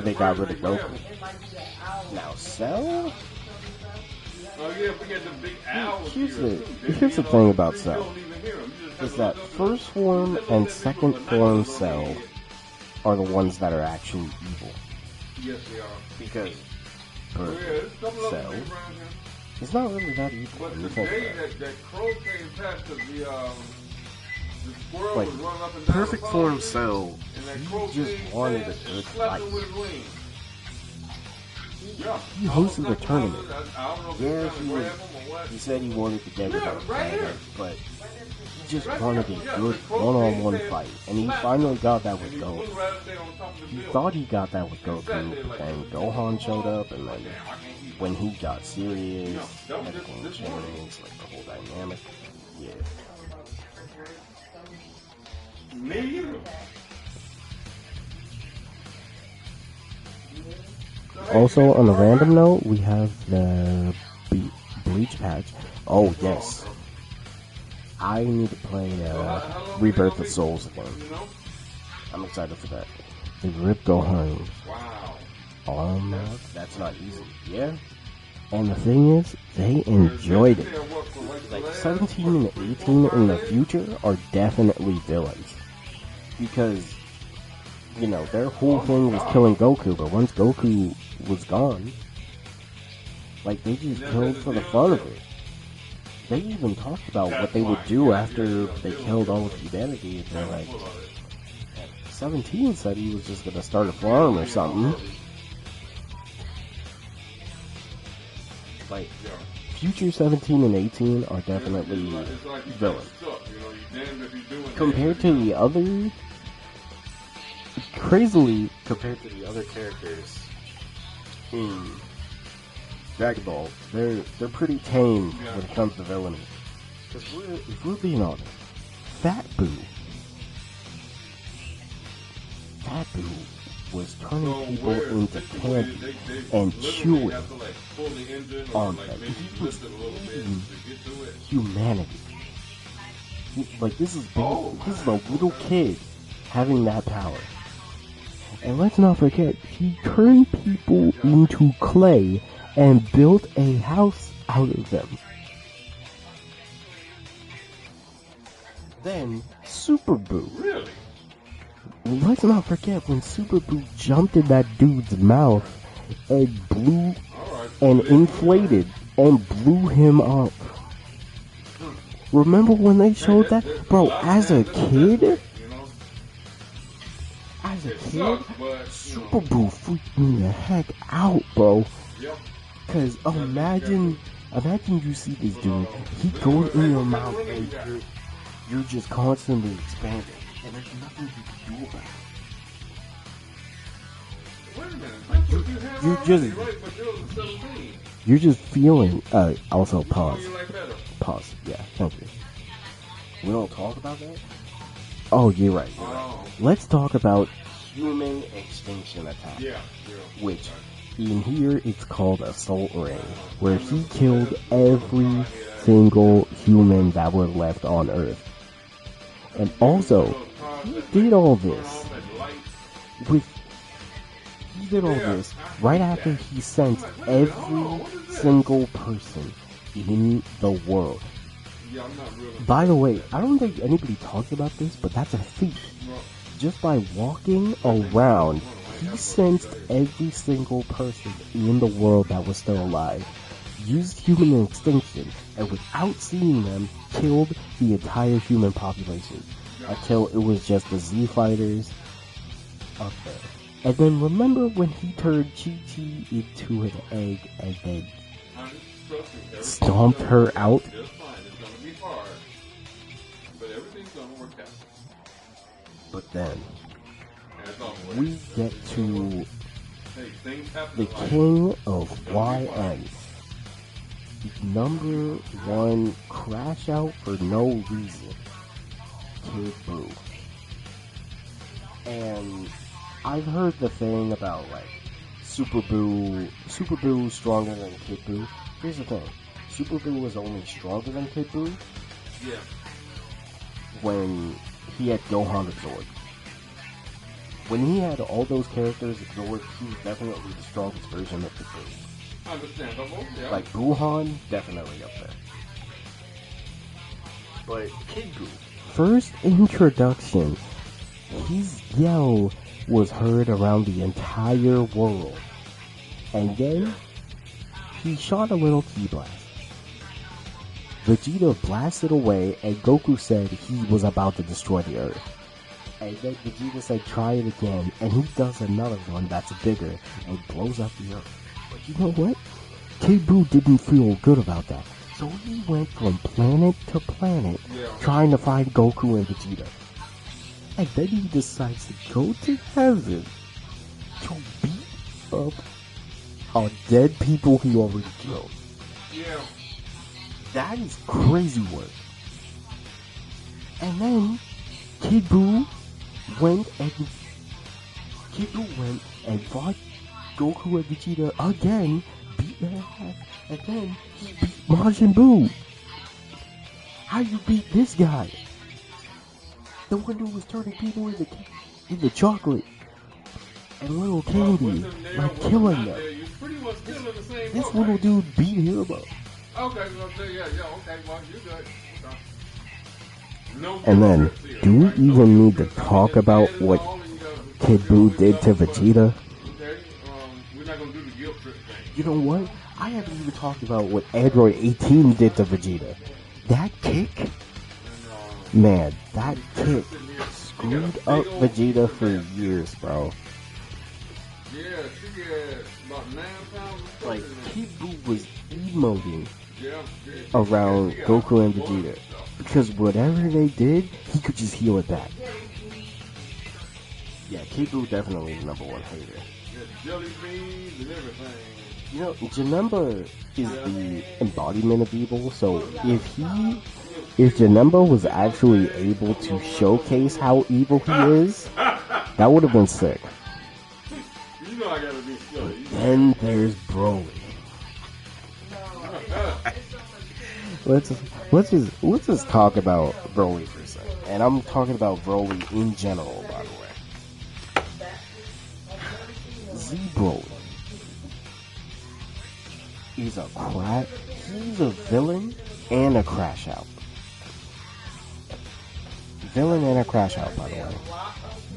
[SPEAKER 2] they got rid of Goku. Now Cell? Here's the thing about Cell. Is that first form and second form Cell are the ones that are actually evil.
[SPEAKER 7] Yes, they are.
[SPEAKER 2] Because
[SPEAKER 7] Cell
[SPEAKER 2] it's not really that evil
[SPEAKER 7] But
[SPEAKER 2] when
[SPEAKER 7] the
[SPEAKER 2] you think
[SPEAKER 7] day
[SPEAKER 2] about it.
[SPEAKER 7] that crow came past the squirrel
[SPEAKER 2] Like,
[SPEAKER 7] was running up and down
[SPEAKER 2] perfect
[SPEAKER 7] the
[SPEAKER 2] form
[SPEAKER 7] pond,
[SPEAKER 2] Cell,
[SPEAKER 7] and that
[SPEAKER 2] he
[SPEAKER 7] crow
[SPEAKER 2] just
[SPEAKER 7] came
[SPEAKER 2] wanted a
[SPEAKER 7] past and
[SPEAKER 2] good
[SPEAKER 7] slapped
[SPEAKER 2] fight.
[SPEAKER 7] him with his wings. Yeah.
[SPEAKER 2] He hosted the tournament.
[SPEAKER 7] I don't know if
[SPEAKER 2] Yeah,
[SPEAKER 7] he's trying to grab him or what.
[SPEAKER 2] he said he wanted to get rid
[SPEAKER 7] Yeah,
[SPEAKER 2] of
[SPEAKER 7] right
[SPEAKER 2] it,
[SPEAKER 7] here.
[SPEAKER 2] but he just
[SPEAKER 7] Right
[SPEAKER 2] wanted a
[SPEAKER 7] here. Yeah,
[SPEAKER 2] good
[SPEAKER 7] the crow
[SPEAKER 2] one-on-one
[SPEAKER 7] came,
[SPEAKER 2] fight, and he
[SPEAKER 7] slapped
[SPEAKER 2] finally
[SPEAKER 7] him,
[SPEAKER 2] got that
[SPEAKER 7] and
[SPEAKER 2] with
[SPEAKER 7] he
[SPEAKER 2] Goku.
[SPEAKER 7] flew right up there on top of the
[SPEAKER 2] He
[SPEAKER 7] building.
[SPEAKER 2] thought he got that with
[SPEAKER 7] And sat
[SPEAKER 2] Goku,
[SPEAKER 7] there
[SPEAKER 2] but
[SPEAKER 7] like,
[SPEAKER 2] then Gohan showed up, and then when he got serious,
[SPEAKER 7] No, that was
[SPEAKER 2] everything
[SPEAKER 7] this morning.
[SPEAKER 2] changed, like the whole dynamic. Yeah.
[SPEAKER 7] Me either.
[SPEAKER 2] Also, on a random note, we have the Bleach patch. Oh, yes. I need to play Rebirth of Souls again.
[SPEAKER 7] You know?
[SPEAKER 2] I'm excited for that. They rip Gohan
[SPEAKER 7] Wow.
[SPEAKER 2] arm out. That's not easy. Yeah. And the thing is, they enjoyed it. Like 17 and 18 in the future are definitely villains. Because, you know, their whole thing was killing Goku, but once Goku was gone, like, they just killed for the fun of it. They even talked about what they would do after they killed all of humanity. They're like, 17 said he was just gonna start a farm or something. Like, future 17 and 18 are definitely villains. Compared to the other, crazily, compared to the other characters in Dragon Ball, they're pretty tame when it comes to villainy. Because if we're being honest, Fat Boo was turning people into candy and chewing on them. He was eating humanity. Like, this is a little kid having that power. And let's not forget, he turned people into clay and built a house out of them. Then, Super Boo.
[SPEAKER 7] Really?
[SPEAKER 2] Let's not forget when Super Boo jumped in that dude's mouth and blew and inflated and blew him up. Remember when they showed that? Bro, as a kid, Super Boo freaked me the heck out, bro. Cause imagine you see this dude, he goes in your mouth and you're just constantly expanding, and there's nothing you can do about it. You're just feeling. Also, pause. Yeah, thank you. We don't talk about that. Oh, you're right. Let's talk about Human Extinction Attack, which in here it's called Assault Ring, where he killed every single human that was left on Earth. And also, he did all this right after he sent every single person in the world. By the way, I don't think anybody talks about this, but that's a feat. Just by walking around, he sensed every single person in the world that was still alive, used human extinction, and without seeing them, killed the entire human population until it was just the Z fighters up there. And then remember when he turned Chi-Chi into an egg and then stomped her out? But then we get to the king of YN. Number one crash out for no reason. Kid Buu. And I've heard the thing about like Super Buu stronger than Kid Buu. Here's the thing. Super Buu was only stronger than Kid Buu.
[SPEAKER 7] Yeah.
[SPEAKER 2] When he had Gohan absorbed. When he had all those characters absorbed, he was definitely the strongest version of Kid Buu.
[SPEAKER 7] Understandable, yeah.
[SPEAKER 2] Like Buhan, definitely up there. But Kid Buu, first introduction, his yell was heard around the entire world. And then, he shot a little ki blast. Vegeta blasted away, and Goku said he was about to destroy the Earth. And then Vegeta said try it again, and he does another one that's bigger, and blows up the Earth. But you know what? Kid Buu didn't feel good about that. So he went from planet to planet, trying to find Goku and Vegeta. And then he decides to go to heaven to beat up on dead people he already killed.
[SPEAKER 7] Yeah.
[SPEAKER 2] That is crazy work. And then Kid Buu went and fought Goku and Vegeta again, beat their ass, and then he beat Majin Buu. How you beat this guy? The one who was turning people into chocolate and little candy, like killing them. This little dude beat him up.
[SPEAKER 7] Okay, well, you good. No.
[SPEAKER 2] And then, do we even need to talk about what Kid Buu did to Vegeta?
[SPEAKER 7] Okay, we're not gonna do the guilt trip thing.
[SPEAKER 2] You know what? I haven't even talked about what Android 18 did to Vegeta. That kick? Man, that kick screwed up Vegeta for years, bro.
[SPEAKER 7] Yeah, she had about 9 pounds.
[SPEAKER 2] Like, Kid Buu was emoting around Goku and Vegeta. Because whatever they did, he could just heal it back. Yeah, Kid Buu definitely the number one hater.
[SPEAKER 7] Jelly beans and everything.
[SPEAKER 2] You know, Janemba is the embodiment of evil, so if Janemba was actually able to showcase how evil he is, that would have been sick.
[SPEAKER 7] You know I gotta be silly.
[SPEAKER 2] Then there's Broly. Let's just talk about Broly for a second. And I'm talking about Broly in general, by the way. Z Broly is he's a villain and a crash out. Villain and a crash out, by the way.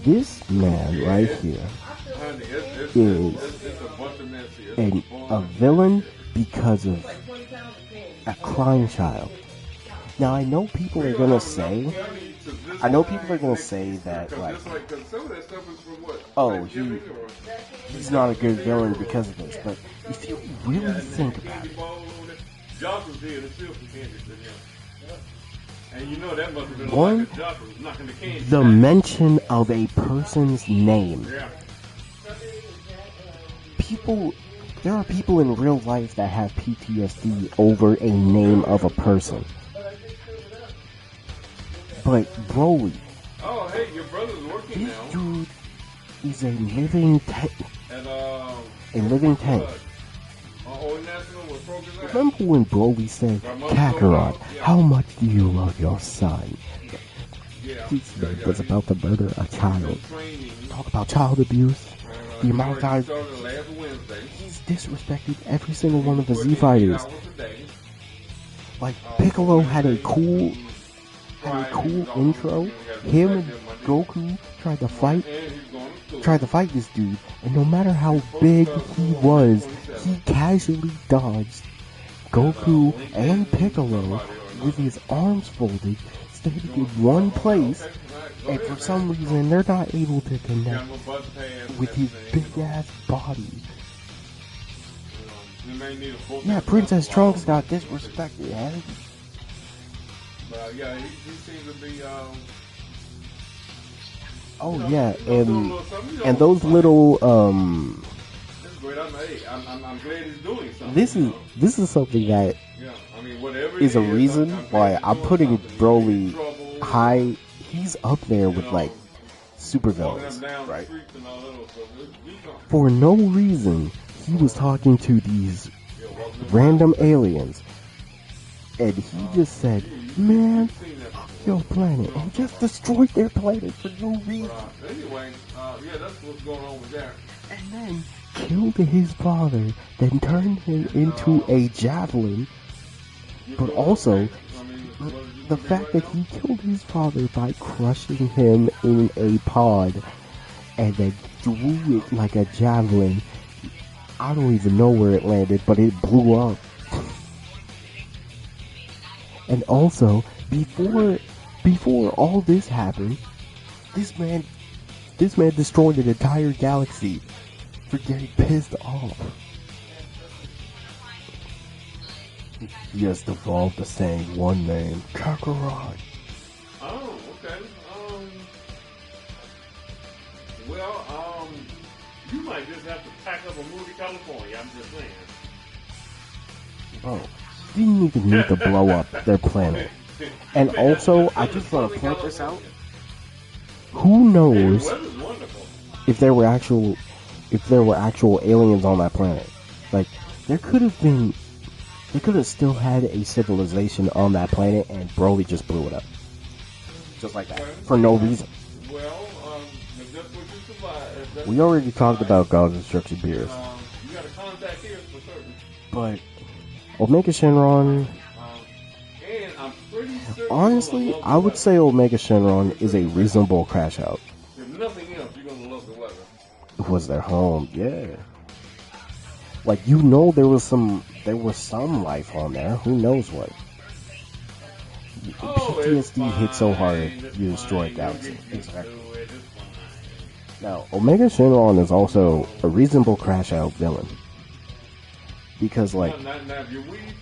[SPEAKER 2] This man right here is a villain because of a crime child. Now I know people are gonna say that like, oh, he's not a good villain because of this, but if you really think about it, one, the mention of a person's name. There are people in real life that have PTSD over a name of a person. But Broly, this dude is a living tank.
[SPEAKER 7] Old National was broken down.
[SPEAKER 2] Remember when Broly said, Kakarot, how much do you love your son? This man was about to murder a child. Talk about child abuse. The amount of times he's disrespected every single one of the Z fighters. Like Piccolo had a cool intro. Him and Goku tried to fight this dude, and no matter how big he was, he casually dodged Goku and Piccolo with his arms folded, standing in one place, and for some reason they're not able to connect with his big ass body. Yeah, Princess Trunks got disrespected, man.
[SPEAKER 7] Yeah, he seems to be.
[SPEAKER 2] Oh yeah, and those little
[SPEAKER 7] That's great. I'm glad he's doing something.
[SPEAKER 2] This is something that is a reason why I'm putting Broly high. He's up there with like supervillains, right? For no reason, he was talking to these random aliens, and he just said, "Man, fuck your planet," and just destroyed their planet for no reason.
[SPEAKER 7] Anyway, yeah, that's what's going on with that.
[SPEAKER 2] And then killed his father, then turned him into a javelin. But also, the fact that he killed his father by crushing him in a pod and then threw it like a javelin. I don't even know where it landed, but it blew up. And also, before all this happened, this man destroyed an entire galaxy for getting pissed off. He just evolved to saying one name, Kakarot.
[SPEAKER 7] Oh, okay. Well, you might just have to pack up and move to California. I'm just saying.
[SPEAKER 2] Oh, didn't even need to blow up their planet. And also, I just want to point this out. Who knows if there were actual aliens on that planet? Like, they could have still had a civilization on that planet, and Broly just blew it up, just like that, for no reason.
[SPEAKER 7] Well, if that's what you survive,
[SPEAKER 2] We already talked about God's Destruction Beers,
[SPEAKER 7] you got a contact here for certain.
[SPEAKER 2] but Omega Shenron.
[SPEAKER 7] And I'm pretty certain
[SPEAKER 2] Honestly, I would say Omega Shenron is a reasonable crash out.
[SPEAKER 7] if nothing else, you're gonna love the weather.
[SPEAKER 2] It was their home, yeah. Like, you know, there was some life on there. Who knows what? PTSD hit so hard, you destroy a galaxy. Exactly. Now, Omega Shenron is also a reasonable crash out villain. Because, like,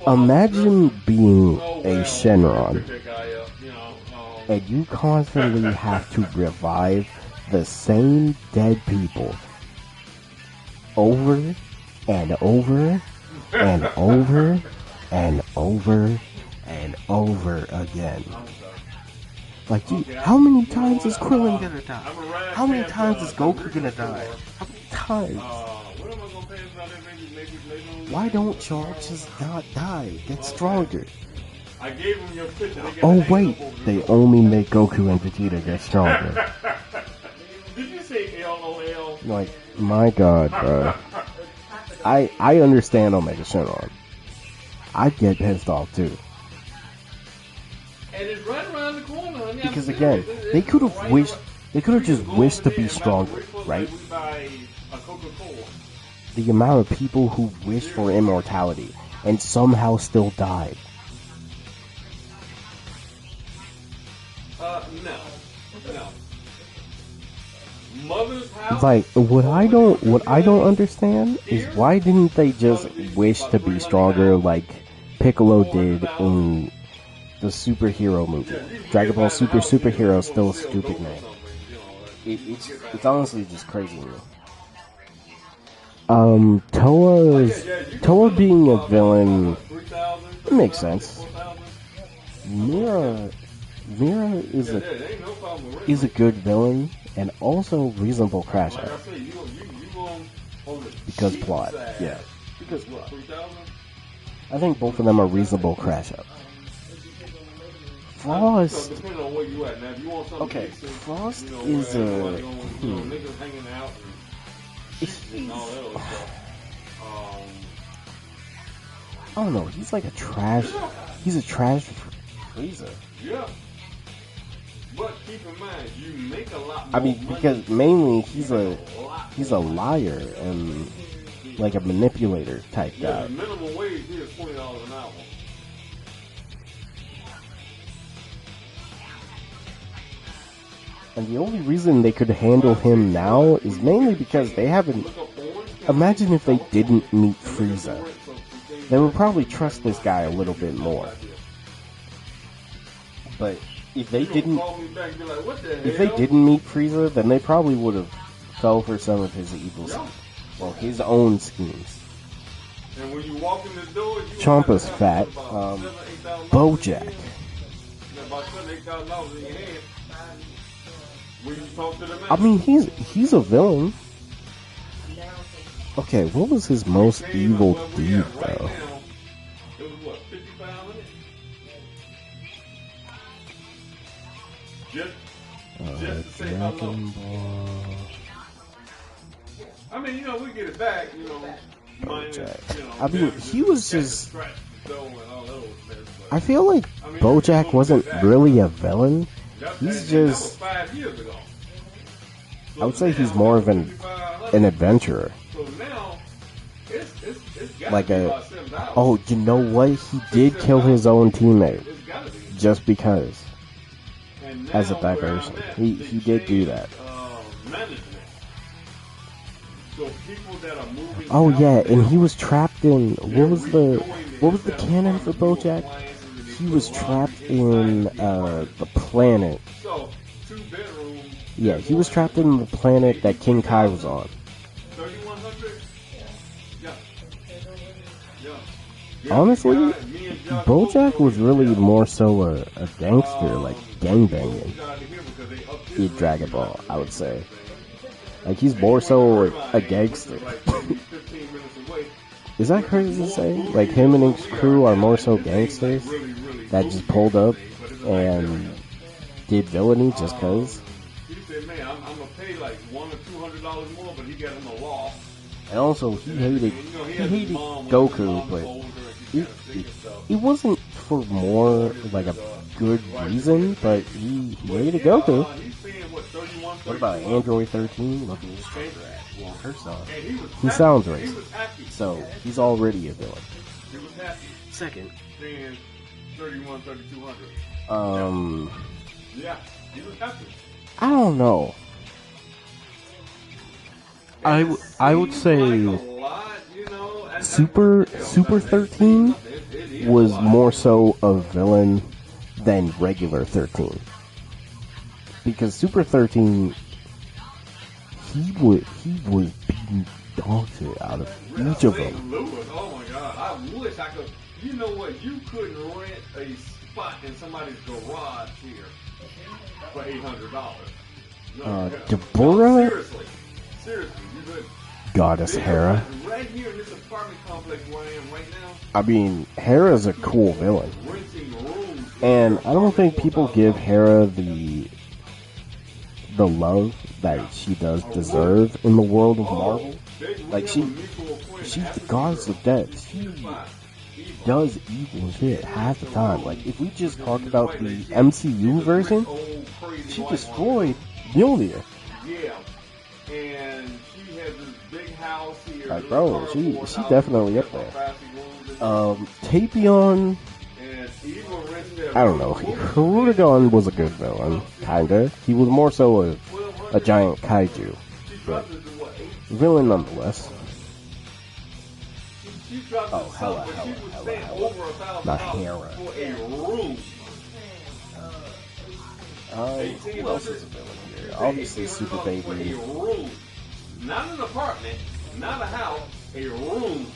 [SPEAKER 2] imagine being a Shenron and you constantly have to revive the same dead people over and over and over and over and over again. Like, dude, how many times is Krillin gonna die? How many times is Goku gonna die? How many times? Why don't y'all just not die? Get stronger.
[SPEAKER 7] I gave him your picture.
[SPEAKER 2] Oh wait, they only make Goku and Vegeta get stronger.
[SPEAKER 7] Did you say LOL?
[SPEAKER 2] Like, my god, bro. I understand Omega Shenron. I'd get pissed off too.
[SPEAKER 7] And it's right around the corner, honey.
[SPEAKER 2] Because again, they could have just wished to be stronger, right? The amount of people who wish for immortality and somehow still died.
[SPEAKER 7] No. Mother's house.
[SPEAKER 2] Like, what I don't understand is why didn't they just wish to be stronger like Piccolo did in the superhero movie? Dragon Ball Superhero is still a stupid name. It's honestly just crazy to me. Toa being a villain, it makes sense. Mira is a good villain and also reasonable crash out. Because plot, yeah. 'Cause
[SPEAKER 7] what, 3,000?
[SPEAKER 2] I think both of them are reasonable crash up. Frost.
[SPEAKER 7] So depending on where you at. Now, if you want something
[SPEAKER 2] Okay,
[SPEAKER 7] decent,
[SPEAKER 2] Frost
[SPEAKER 7] you know,
[SPEAKER 2] is
[SPEAKER 7] where
[SPEAKER 2] a.
[SPEAKER 7] everybody gonna, you know, niggas hanging out and shooting and all that other stuff.
[SPEAKER 2] I don't know. He's like a trash. He's a trash Frieza.
[SPEAKER 7] Yeah. But keep in mind, you make a lot more
[SPEAKER 2] I mean,
[SPEAKER 7] money.
[SPEAKER 2] because mainly he's a liar and like a manipulator type
[SPEAKER 7] Yeah,
[SPEAKER 2] guy.
[SPEAKER 7] the minimum wage here is $20 an hour.
[SPEAKER 2] And the only reason they could handle him now is mainly because they haven't. Imagine if they didn't meet Frieza. They would probably trust this guy a little bit more. But if they didn't meet Frieza, then they probably would have fell for some of his evil schemes. Well, his own schemes.
[SPEAKER 7] And when you walk in the door,
[SPEAKER 2] Champa's fat. Bojack.
[SPEAKER 7] About $7,000-$8,000 in your hand. When you talk to the man.
[SPEAKER 2] I mean, he's a villain. Okay, what was his most evil deed, though?
[SPEAKER 7] It was what, 5,500? Just to say hello. I mean, you know, we get it back, you know. Minus, you know,
[SPEAKER 2] I mean, he was just.
[SPEAKER 7] and all those things, but,
[SPEAKER 2] I feel like Bojack wasn't really a villain. He's just.
[SPEAKER 7] that was 5 years ago.
[SPEAKER 2] I would say he's more of an adventurer.
[SPEAKER 7] So now, it's gotta
[SPEAKER 2] Like
[SPEAKER 7] be
[SPEAKER 2] a.
[SPEAKER 7] about $7.
[SPEAKER 2] Oh, you know what? He did kill his own teammate.
[SPEAKER 7] It's gotta be.
[SPEAKER 2] Just because.
[SPEAKER 7] And now,
[SPEAKER 2] As a
[SPEAKER 7] where I'm
[SPEAKER 2] diversion.
[SPEAKER 7] at,
[SPEAKER 2] He
[SPEAKER 7] they
[SPEAKER 2] did do
[SPEAKER 7] changed,
[SPEAKER 2] that.
[SPEAKER 7] Management. So people that are moving
[SPEAKER 2] Oh
[SPEAKER 7] out,
[SPEAKER 2] yeah, and
[SPEAKER 7] they're-
[SPEAKER 2] he was trapped in
[SPEAKER 7] they're
[SPEAKER 2] what was the
[SPEAKER 7] redoing
[SPEAKER 2] canon for Bojack? He was trapped in the planet.
[SPEAKER 7] So, 2 bedrooms.
[SPEAKER 2] Yeah, he was trapped in the planet that King Kai was on.
[SPEAKER 7] 3,100? Yeah. Yeah.
[SPEAKER 2] Honestly,
[SPEAKER 7] Me and Josh
[SPEAKER 2] Bojack
[SPEAKER 7] both
[SPEAKER 2] was
[SPEAKER 7] know
[SPEAKER 2] really
[SPEAKER 7] that.
[SPEAKER 2] more so a gangster, like gangbanging
[SPEAKER 7] Moved out of here because they upped his
[SPEAKER 2] in
[SPEAKER 7] rate.
[SPEAKER 2] Dragon Ball, I would say. Like he's more so a gangster.
[SPEAKER 7] Like maybe 15 minutes away.
[SPEAKER 2] Is that crazy to say? Like him and his crew are more so gangsters that just pulled up and did villainy just cause.
[SPEAKER 7] He said, man, I'm going to pay like $100 or $200 more, but he got him a law.
[SPEAKER 2] And also he hated Goku, but it wasn't for more like a good reason, but he hated Goku. What about Android 13? Look at his trailer at. Well, her son. He sounds racist. So, he's already a villain.
[SPEAKER 7] He was happy.
[SPEAKER 2] Second.
[SPEAKER 7] Saying 31, 3,200. Yeah, he was happy.
[SPEAKER 2] I don't know. I would say Super 13 was more so a villain than regular 13. Because Super 13, he was beating dog shit out of each of them.
[SPEAKER 7] Lewis, oh my god, I wish I could. You know what? You couldn't rent a spot in somebody's garage here for $800.
[SPEAKER 2] Deborah?
[SPEAKER 7] Seriously, you could.
[SPEAKER 2] Goddess Hera.
[SPEAKER 7] Right here in this apartment complex where I am right now.
[SPEAKER 2] I mean, Hera's a cool villain.
[SPEAKER 7] Renting rooms.
[SPEAKER 2] And I don't think people give Hera the love that she does deserve in the world of Marvel. Like she's the goddess of death. She does evil shit half the time. Like if we just talk about the MCU version, she destroyed Mjolnir.
[SPEAKER 7] Yeah, and she has this big house here.
[SPEAKER 2] Like bro, she definitely up there. Tapion, I don't know. Hirudegarn was a good villain, kinda. He was more so a giant kaiju, but villain nonetheless. Oh, hella. Not Hera. Who else is a villain here? Obviously, Super Baby.
[SPEAKER 7] Not an apartment, not a house, a room.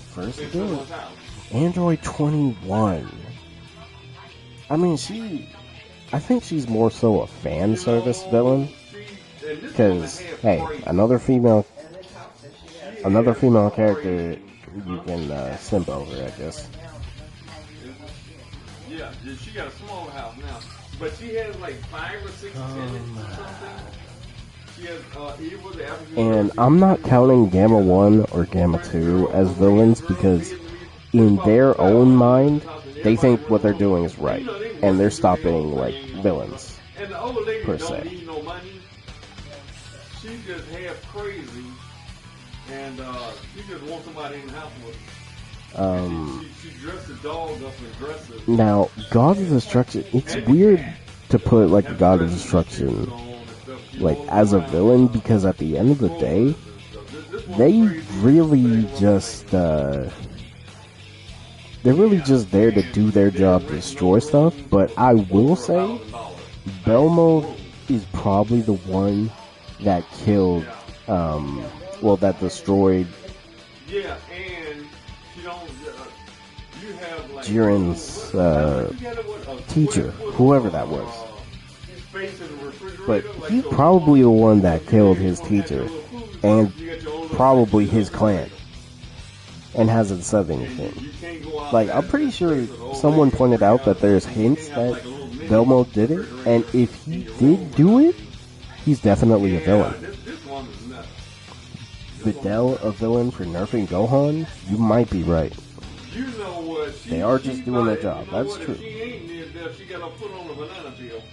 [SPEAKER 2] First again. Android 21. I mean, I think she's more so a fan service villain. Because, hey, another female Another female character you can simp over, I guess.
[SPEAKER 7] Yeah, she got a smaller house now, but she has like 5 or 6 tenants or something. She has Eva, the African.
[SPEAKER 2] And I'm not counting Gamma 1 or Gamma 2 as villains because in their own mind, they think what they're doing is right, and they're stopping like villains
[SPEAKER 7] And the old lady
[SPEAKER 2] per
[SPEAKER 7] don't
[SPEAKER 2] se.
[SPEAKER 7] need no money. She's just half crazy, and she just wants somebody in the house with her. She dressed the dog up in dresses.
[SPEAKER 2] Now, God of Destruction, it's weird to put like a God of Destruction like as a villain because at the end of the day, they really just they're really just there to do their job, to destroy stuff. But I will say, Belmo is probably the one that killed, that destroyed
[SPEAKER 7] Yeah, and she don't. You have like
[SPEAKER 2] Jiren's teacher, whoever that was. But he's probably the one that killed his teacher, and probably his clan, and hasn't said anything. Like, I'm pretty sure someone pointed out that there's hints that Belmo did it, and if he did do it, he's definitely a villain. Videl a villain for nerfing Gohan? You might be right. They are just doing their job, that's true.
[SPEAKER 7] She got her foot on the banana peel.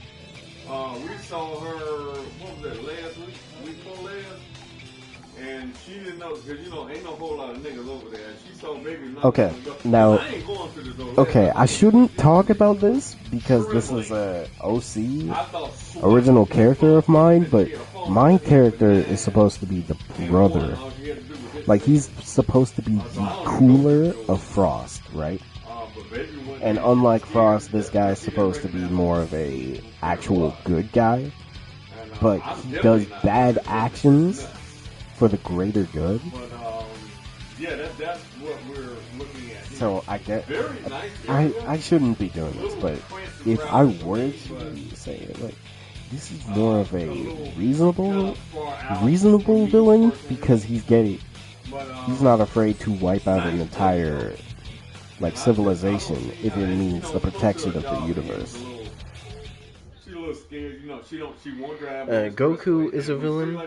[SPEAKER 7] We saw her, what was that, last week before last? And she didn't know, because ain't no whole lot of niggas over there. And she saw baby.
[SPEAKER 2] Okay, now,
[SPEAKER 7] I ain't going to this
[SPEAKER 2] okay, I shouldn't talk about this because this is a OC original character of mine, but my character is supposed to be the brother. Like, he's supposed to be the cooler of Frost, right? And unlike Frost, this guy's supposed to be more of a actual good guy, but he does bad actions for the greater good.
[SPEAKER 7] Yeah, that's what we're looking at.
[SPEAKER 2] So I get, I shouldn't be doing this, but if I were to say it, like, this is more of a reasonable villain because he's not afraid to wipe out an entire like civilization if it means the protection of the universe. Goku is a villain.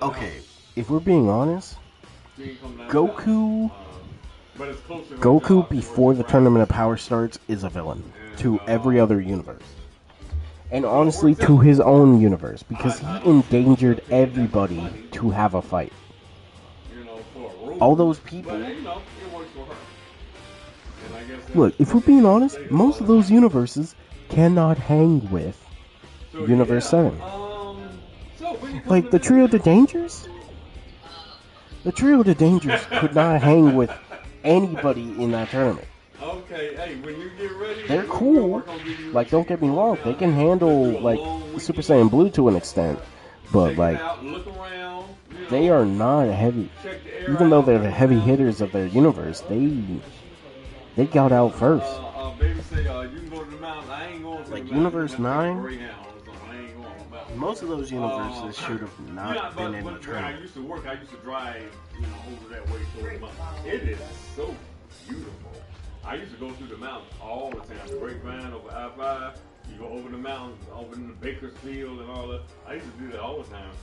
[SPEAKER 2] Okay, if we're being honest, Goku before the Tournament of Power starts is a villain to every other universe. And honestly, to his own universe, because he endangered everybody to have a fight. All those people. Look, if we're being honest, most of those universes cannot hang with Universe 7. Like, the Trio of the Dangers? The Trio of the Dangers could not hang with anybody in that tournament.
[SPEAKER 7] Okay, hey, when you get ready,
[SPEAKER 2] they're cool. Like, don't get me wrong, they can handle, like, Super Saiyan Blue to an extent. But, like, they are not heavy. Even though they're the heavy hitters of their universe, they got out first. Like, Universe 9, most of those universes should have not been in the tournament.
[SPEAKER 7] I used to drive, over that way toward the mountain. It is so beautiful. I used to go through the mountains all the time. The Grapevine over I-5, you go over the mountains, over in the Bakersfield and all that. I used to do that all the time.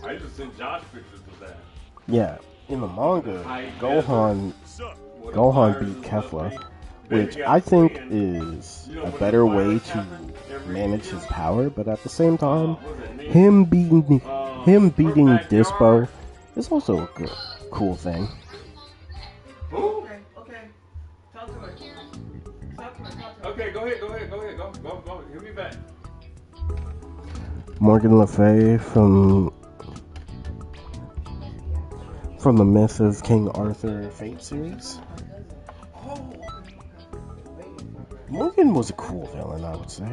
[SPEAKER 7] I used to send Josh pictures of that.
[SPEAKER 2] Yeah, in the manga, Gohan beat Kefla, which I think is a better way to manage his power, but at the same time, him beating Dispo is also a cool thing.
[SPEAKER 7] Okay, go ahead. Go. Hit me back.
[SPEAKER 2] Morgan Le Fay from the Myth of King Arthur Fate series. Morgan was a cool villain, I would say.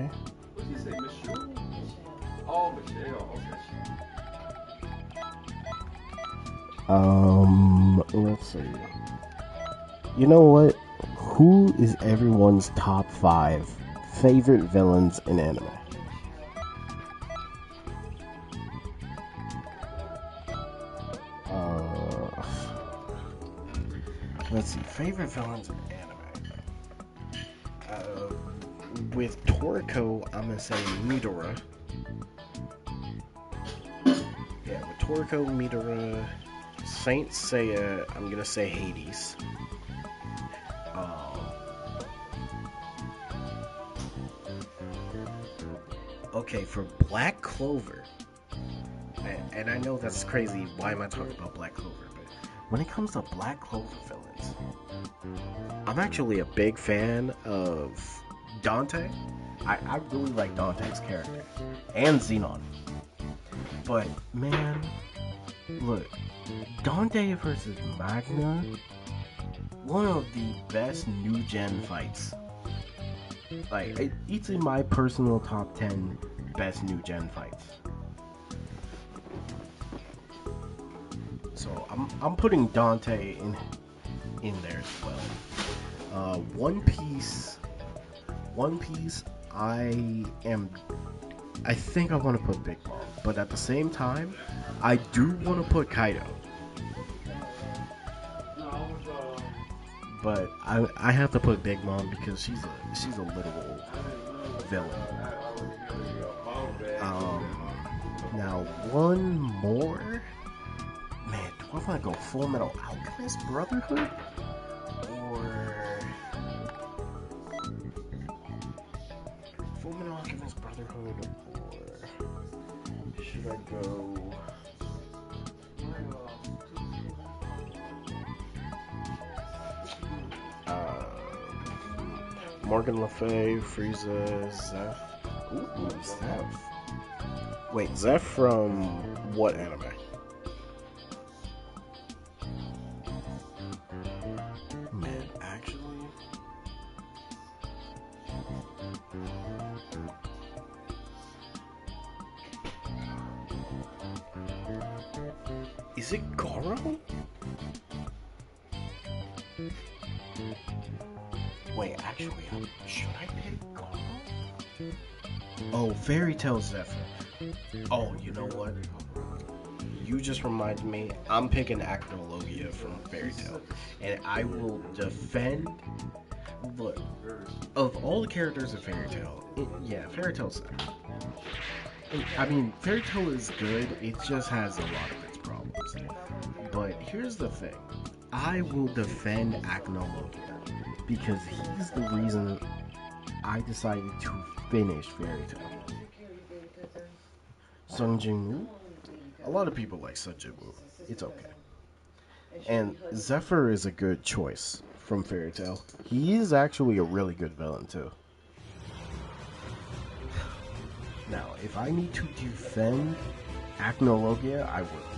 [SPEAKER 7] What did you say, Michelle? Oh, Michelle. Okay.
[SPEAKER 2] Let's see. You know what? Who is everyone's top 5 favorite villains in anime? let's see, favorite villains in anime. With Toriko, I'm gonna say Midora. Yeah, with Toriko, Midora, Saint Seiya, I'm gonna say Hades. Okay, for Black Clover, and I know that's crazy, why am I talking about Black Clover, but when it comes to Black Clover villains, I'm actually a big fan of Dante. I really like Dante's character, and Xenon. But, man, look, Dante versus Magna, one of the best new-gen fights. Like, it's in my personal top 10 best new-gen fights. So, I'm putting Dante in there as well. One Piece, I think I want to put Big Mom, but at the same time, I do want to put Kaido. But I have to put Big Mom because she's a literal villain. Now one more. Man, do I want to go Full Metal Alchemist Brotherhood or Full Metal Alchemist Brotherhood, or should I go? Morgan Le Fay, Frieza, Zeph. Ooh, Zeph. Wait, Zeph from what anime? Man, actually. Is it Goro? Wait, actually, should I pick Goro? Oh, Fairy Tail Zephyr. Oh, you know what? You just reminded me. I'm picking Acnologia from Fairy Tail, and I will defend. Look, of all the characters in Fairy Tail, yeah, Fairy Tail's Zephyr. I mean, Fairy Tail is good. It just has a lot of its problems. But here's the thing: I will defend Acnologia because he's the reason I decided to finish Fairy Tail. Sung Jin-woo? A lot of people like Sung Jin-woo. It's okay. And Zephyr is a good choice from Fairy Tail. He is actually a really good villain too. Now, if I need to defend Acnologia, I will.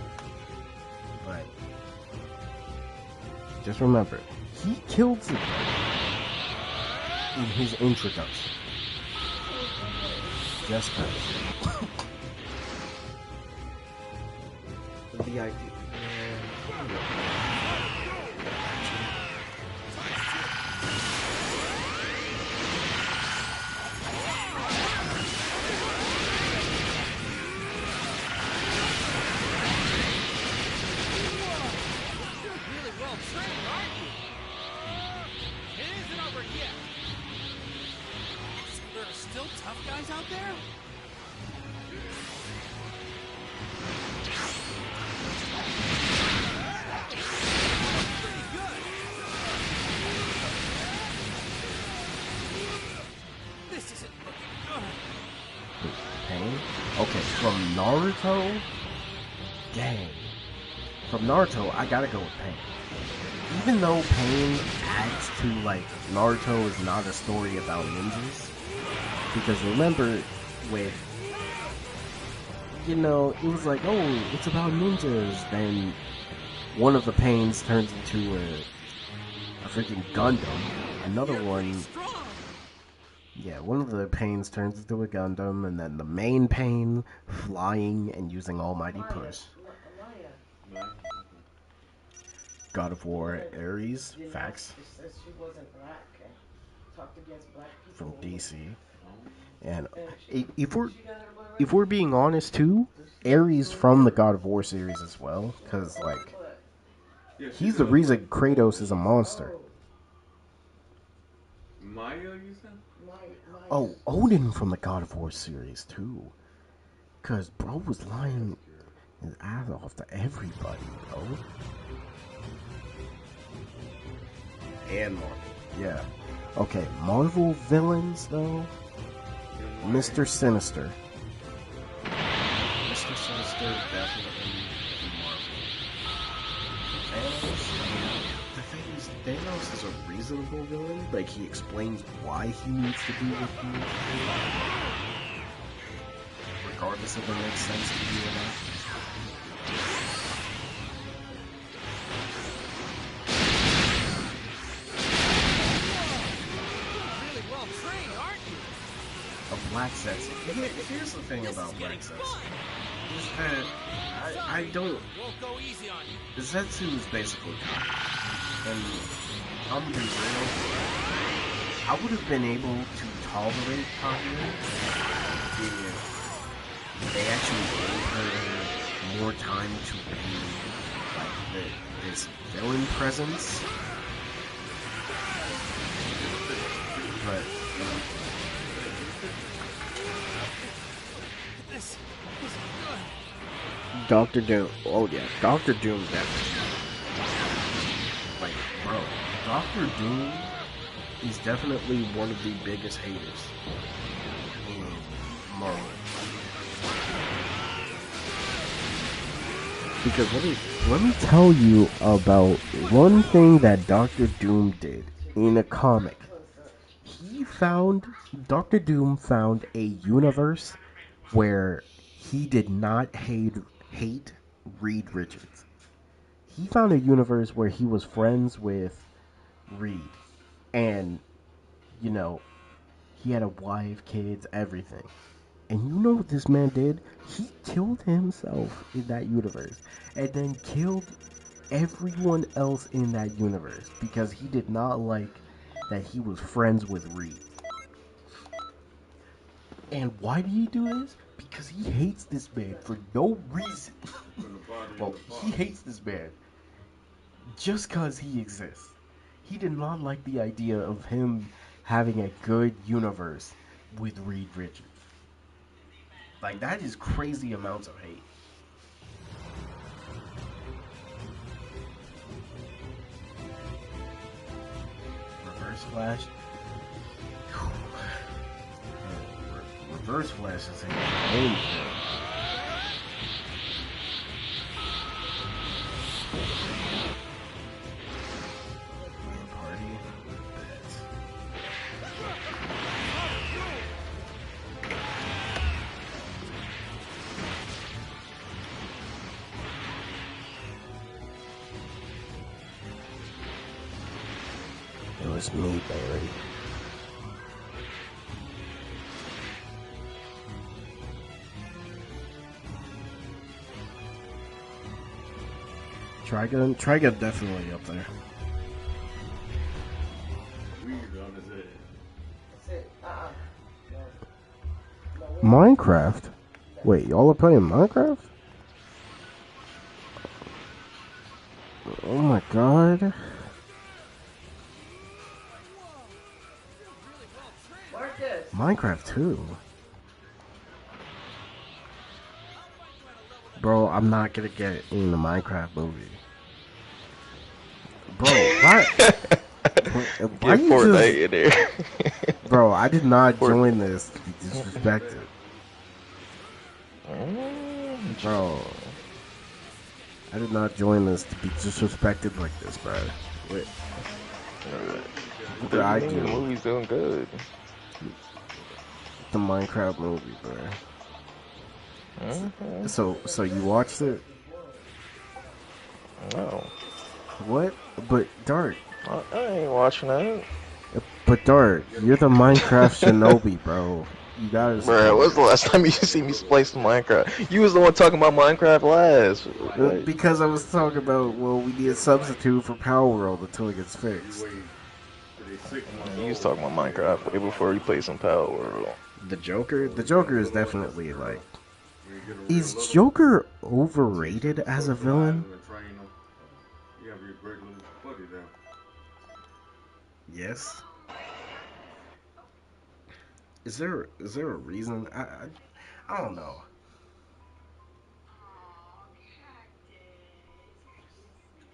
[SPEAKER 2] But just remember, he killed Zephyr in his introduction. Just cause. The idea.
[SPEAKER 10] Really well trained, aren't you? It isn't over yet. So there are still tough guys out there?
[SPEAKER 2] Pain? Okay, from Naruto? Dang. From Naruto, I gotta go with Pain. Even though Pain adds to, like, Naruto is not a story about ninjas. Because remember, with, you know, it was like, oh, it's about ninjas. Then one of the Pains turns into a freaking Gundam. Another one... Yeah, one of the Pains turns into a Gundam, and then the main Pain flying and using Almighty Push. God of War, Ares, facts. From DC. And if we're being honest too, Ares from the God of War series as well, because like He's the reason Kratos is a monster.
[SPEAKER 7] Maya, you said?
[SPEAKER 2] Oh, Odin from the God of War series too. Cause bro was lying his ass off to everybody, bro. And Marvel, yeah. Okay, Marvel villains though. Mr. Sinister. Mr. Sinister definitely Marvel. Thanos. The thing is, Thanos is a reasonable villain. Like he explains why he needs to be with you, regardless if it makes sense to you or not. A black sex. Here's the thing about black sex. Is that I don't. Zetsu is basically comic. And I'm gonna be real. I would have been able to tolerate Kaguya if they actually gave her more time to be like this villain presence. But
[SPEAKER 10] This is good.
[SPEAKER 2] Dr. Doom. Oh yeah, Dr. Doom definitely. Like, bro, Dr. Doom is definitely one of the biggest haters in Marvel. Because let me tell you about one thing that Dr. Doom did in a comic. Dr. Doom found a universe where he did not hate Reed Richards. He found a universe where he was friends with Reed. And, you know, he had a wife, kids, everything. And you know what this man did? He killed himself in that universe. And then killed everyone else in that universe. Because he did not like that he was friends with Reed. And why did he do this? Because he hates this man for no reason. Well, he hates this man just because he exists. He did not like the idea of him having a good universe with Reed Richards. Like, that is crazy amounts of hate. Reverse Flash. Reverse Flash is a game. Party. It was me, Barry. Trigun definitely up there. Minecraft? Wait, y'all are playing Minecraft? Oh my god. Minecraft 2. Bro, I'm not gonna get in the Minecraft movie. Bro, why
[SPEAKER 11] Get
[SPEAKER 2] you
[SPEAKER 11] Fortnite
[SPEAKER 2] just...
[SPEAKER 11] in there.
[SPEAKER 2] Bro, I did not join this to be disrespected. Bro, I did not join this to be disrespected like this, bro. Wait. What did I do?
[SPEAKER 11] The movie's doing good.
[SPEAKER 2] The Minecraft movie, bro. So you watched it?
[SPEAKER 11] No.
[SPEAKER 2] What? But Dart.
[SPEAKER 11] I ain't watching that.
[SPEAKER 2] But Dart, you're the Minecraft Shinobi, bro. You gotta.
[SPEAKER 11] Bro, when's the last time you see me play some Minecraft? You was the one talking about Minecraft last. What?
[SPEAKER 2] Because I was talking about, well, we need a substitute for Power World until it gets fixed.
[SPEAKER 11] You was talking about Minecraft way before you played some Power World.
[SPEAKER 2] The Joker is definitely like... Is Joker overrated as a villain?
[SPEAKER 7] gotta be a great little buddy there.
[SPEAKER 2] Yes. Is there a reason? I don't know.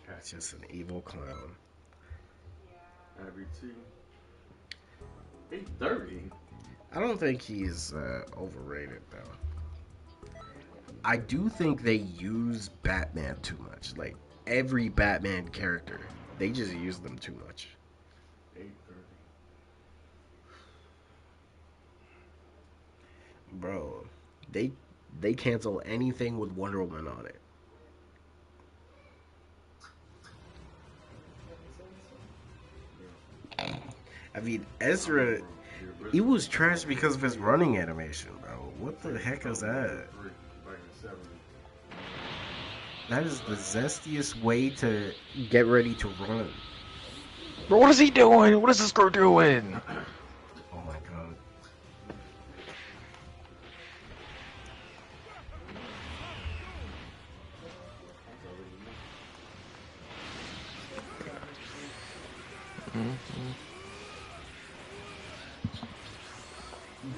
[SPEAKER 2] That's just an evil clown.
[SPEAKER 7] Abby T. 8:30.
[SPEAKER 2] I don't think he's overrated though. I do think they use Batman too much. Like every Batman character, they just use them too much.
[SPEAKER 7] 8:30.
[SPEAKER 2] Bro, they cancel anything with Wonder Woman on it. I mean, Ezra, he was trash because of his running animation, bro. What the heck is that? That is the zestiest way to get ready to run.
[SPEAKER 11] Bro, what is he doing? What is this girl doing?
[SPEAKER 2] Oh my god.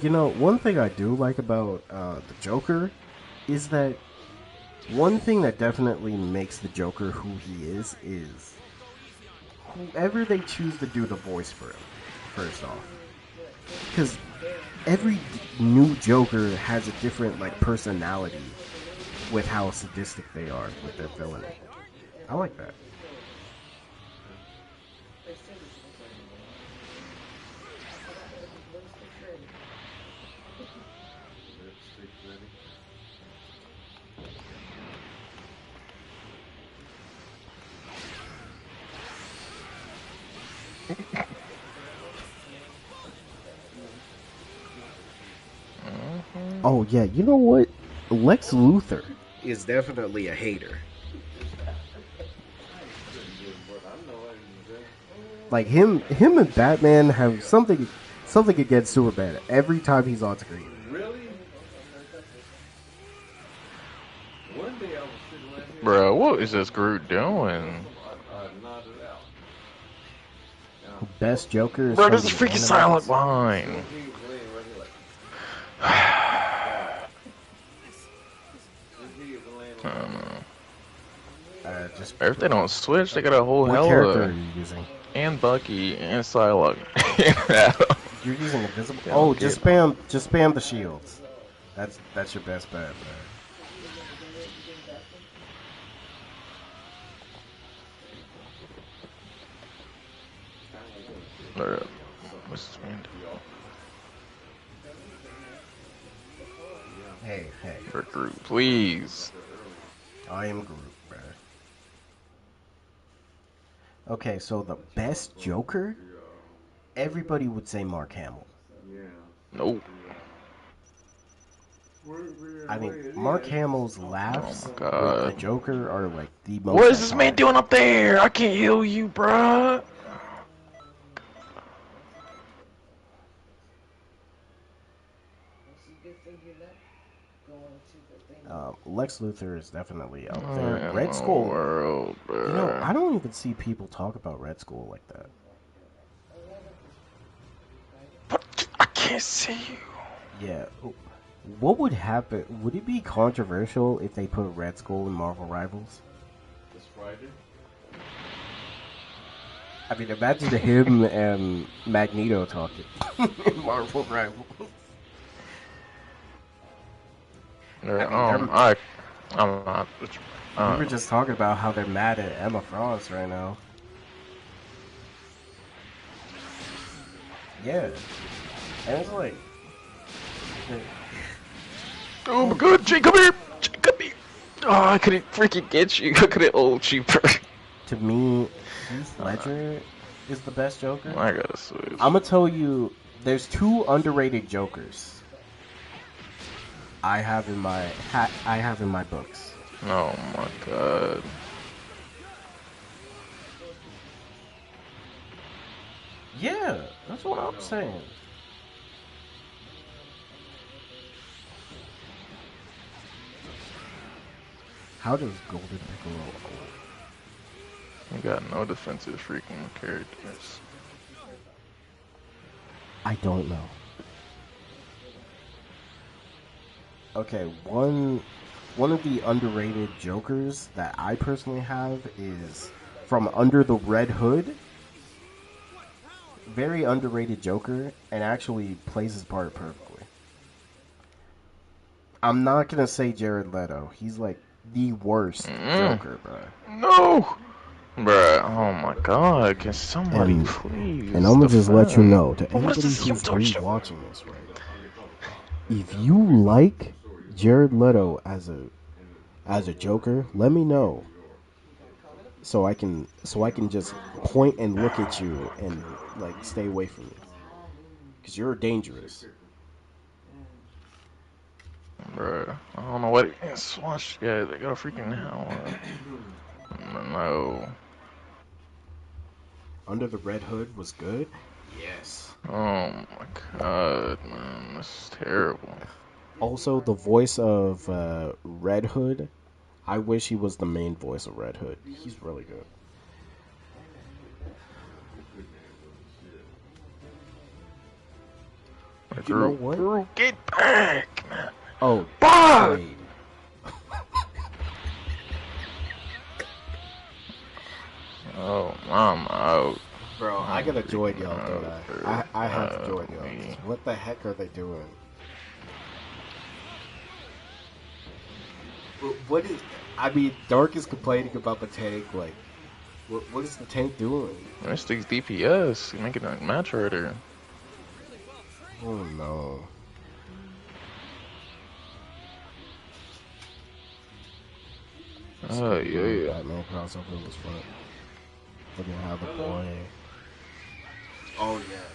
[SPEAKER 2] You know, one thing I do like about the Joker is that one thing that definitely makes the Joker who he is whoever they choose to do the voice for him, first off. Because every new Joker has a different, like, personality with how sadistic they are with their villainy. I like that. Oh yeah, you know what? Lex Luthor is definitely a hater. Like him and Batman have something against Superman every time he's on screen.
[SPEAKER 7] Really? One day I was sitting right here.
[SPEAKER 11] Bro, what is this Groot doing?
[SPEAKER 7] Nodded out.
[SPEAKER 2] Best Joker.
[SPEAKER 11] Bro, there's a freaking silent behind. I don't know. If they don't switch, they got a whole
[SPEAKER 2] What
[SPEAKER 11] hell
[SPEAKER 2] character
[SPEAKER 11] of
[SPEAKER 2] are you using?
[SPEAKER 11] and Bucky and Psylocke.
[SPEAKER 2] You're using invisible. Oh, just spam the shields. That's your best bet,
[SPEAKER 11] man. What's this man doing?
[SPEAKER 2] Hey.
[SPEAKER 11] For Groot, please.
[SPEAKER 2] I am Groot, bro. Okay, so the best Joker, everybody would say Mark Hamill.
[SPEAKER 11] Nope.
[SPEAKER 2] I mean, Mark Hamill's laughs with the Joker are like the most.
[SPEAKER 11] What is this man doing up there? I can't heal you, bruh.
[SPEAKER 2] Lex Luthor is definitely out there. Red Skull.
[SPEAKER 11] World,
[SPEAKER 2] you know, I don't even see people talk about Red Skull like that.
[SPEAKER 11] But I can't see you.
[SPEAKER 2] Yeah. What would happen? Would it be controversial if they put Red Skull in Marvel Rivals?
[SPEAKER 7] This Friday?
[SPEAKER 2] I mean, imagine him and Magneto talking in Marvel Rivals.
[SPEAKER 11] I'm not.
[SPEAKER 2] We were just talking about how they're mad at Emma Frost right now. Yeah. And it's like...
[SPEAKER 11] Oh my god, Jake, come here! Jake, come here! Oh, I couldn't freaking get you. I couldn't hold cheaper.
[SPEAKER 2] To me, Heath Ledger is the best Joker.
[SPEAKER 11] I gotta switch.
[SPEAKER 2] I'm gonna tell you, there's two underrated Jokers I have in my books.
[SPEAKER 11] Oh my god.
[SPEAKER 2] Yeah, that's what I'm saying. How does Golden Piccolo
[SPEAKER 11] You got no defensive freaking characters.
[SPEAKER 2] I don't know. Okay, one of the underrated Jokers that I personally have is from Under the Red Hood. Very underrated Joker, and actually plays his part perfectly. I'm not gonna say Jared Leto. He's like the worst Joker, bro.
[SPEAKER 11] No! Bruh, oh my god, can somebody please?
[SPEAKER 2] And I'm gonna just let you know, to
[SPEAKER 11] What
[SPEAKER 2] anybody
[SPEAKER 11] is
[SPEAKER 2] who's
[SPEAKER 11] this
[SPEAKER 2] rewatching this right now, if you like Jared Leto as a Joker, let me know. So I can just point and look at you and like stay away from you. Cause you're dangerous.
[SPEAKER 11] Bruh, I don't know what it is. Watch, yeah, they got a freaking hell. No.
[SPEAKER 2] Under the Red Hood was good? Yes.
[SPEAKER 11] Oh my god, man, this is terrible.
[SPEAKER 2] Also, the voice of Red Hood, I wish he was the main voice of Red Hood. He's really good. You know what?
[SPEAKER 11] Girl, get back, man.
[SPEAKER 2] Oh,
[SPEAKER 11] Fuck! Oh, I'm out.
[SPEAKER 2] Bro, I gotta join y'all, don't I have to join y'all. What the heck are they doing? What is... I mean, Dark is complaining about the tank, like... What is the tank doing?
[SPEAKER 11] It's these DPS. You make it a match harder.
[SPEAKER 2] Oh, no.
[SPEAKER 11] Oh, yeah.
[SPEAKER 2] Batman crossover was fun. Look at how the boy... Oh, yeah.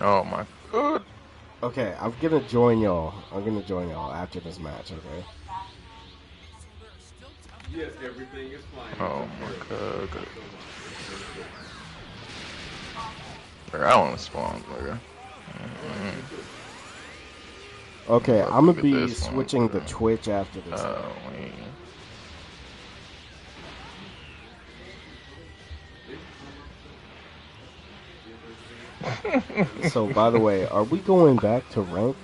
[SPEAKER 11] Oh, my god.
[SPEAKER 2] Okay, I'm gonna join y'all. After this match, okay?
[SPEAKER 7] Yes, everything is fine.
[SPEAKER 11] Oh, my god. Bro, I want to spawn, bro.
[SPEAKER 2] Okay, I'm gonna be switching to Twitch after this.
[SPEAKER 11] Oh, wait.
[SPEAKER 2] So, by the way, are we going back to rank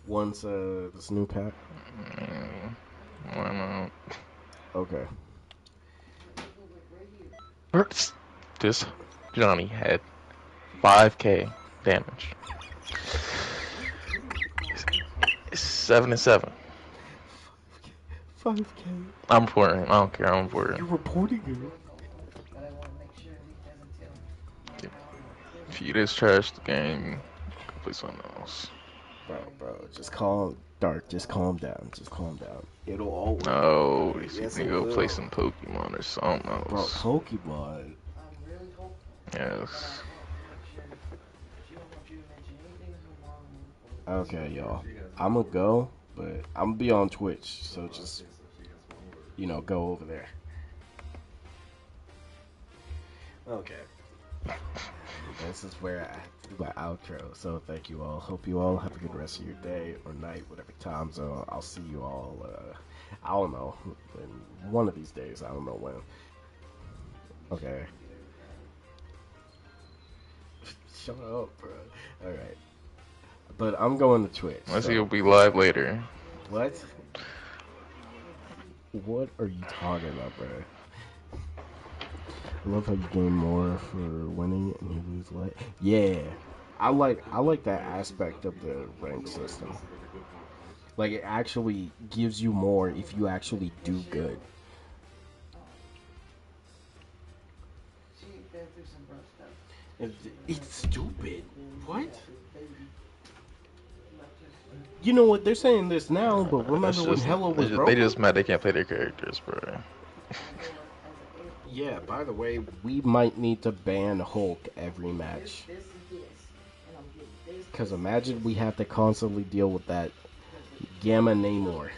[SPEAKER 2] once this new pack?
[SPEAKER 11] Why not?
[SPEAKER 2] Okay.
[SPEAKER 11] This Johnny had 5k damage. It's 7 and 7.
[SPEAKER 2] 5k.
[SPEAKER 11] I'm reporting. I don't care. I'm reporting.
[SPEAKER 2] You're reporting it.
[SPEAKER 11] If you just trash the game, go play something else.
[SPEAKER 2] Bro, just calm, Dark. Just calm down. It'll all work.
[SPEAKER 11] No, you
[SPEAKER 2] Yes,
[SPEAKER 11] need to go play some Pokemon or something else.
[SPEAKER 2] Bro, Pokemon.
[SPEAKER 11] Yes.
[SPEAKER 2] Okay, y'all. I'm gonna go, but I'm gonna be on Twitch, so just, go over there. Okay. This is where I do my outro, so thank you all. Hope you all have a good rest of your day or night, whatever time zone. I'll see you all, I don't know, in one of these days. I don't know when. Okay. Shut up, bro. Alright. But I'm going to Twitch.
[SPEAKER 11] Unless you'll be live later.
[SPEAKER 2] What? What are you talking about, bro? I love how you gain more for winning and you lose less. Yeah, I like that aspect of the rank system. Like, it actually gives you more if you actually do good. It's stupid. What? You know what? They're saying this now, but remember when Hello was broken?
[SPEAKER 11] They just mad they can't play their characters, bro.
[SPEAKER 2] Yeah, by the way, we might need to ban Hulk every match. Because imagine we have to constantly deal with that Gamma Namor.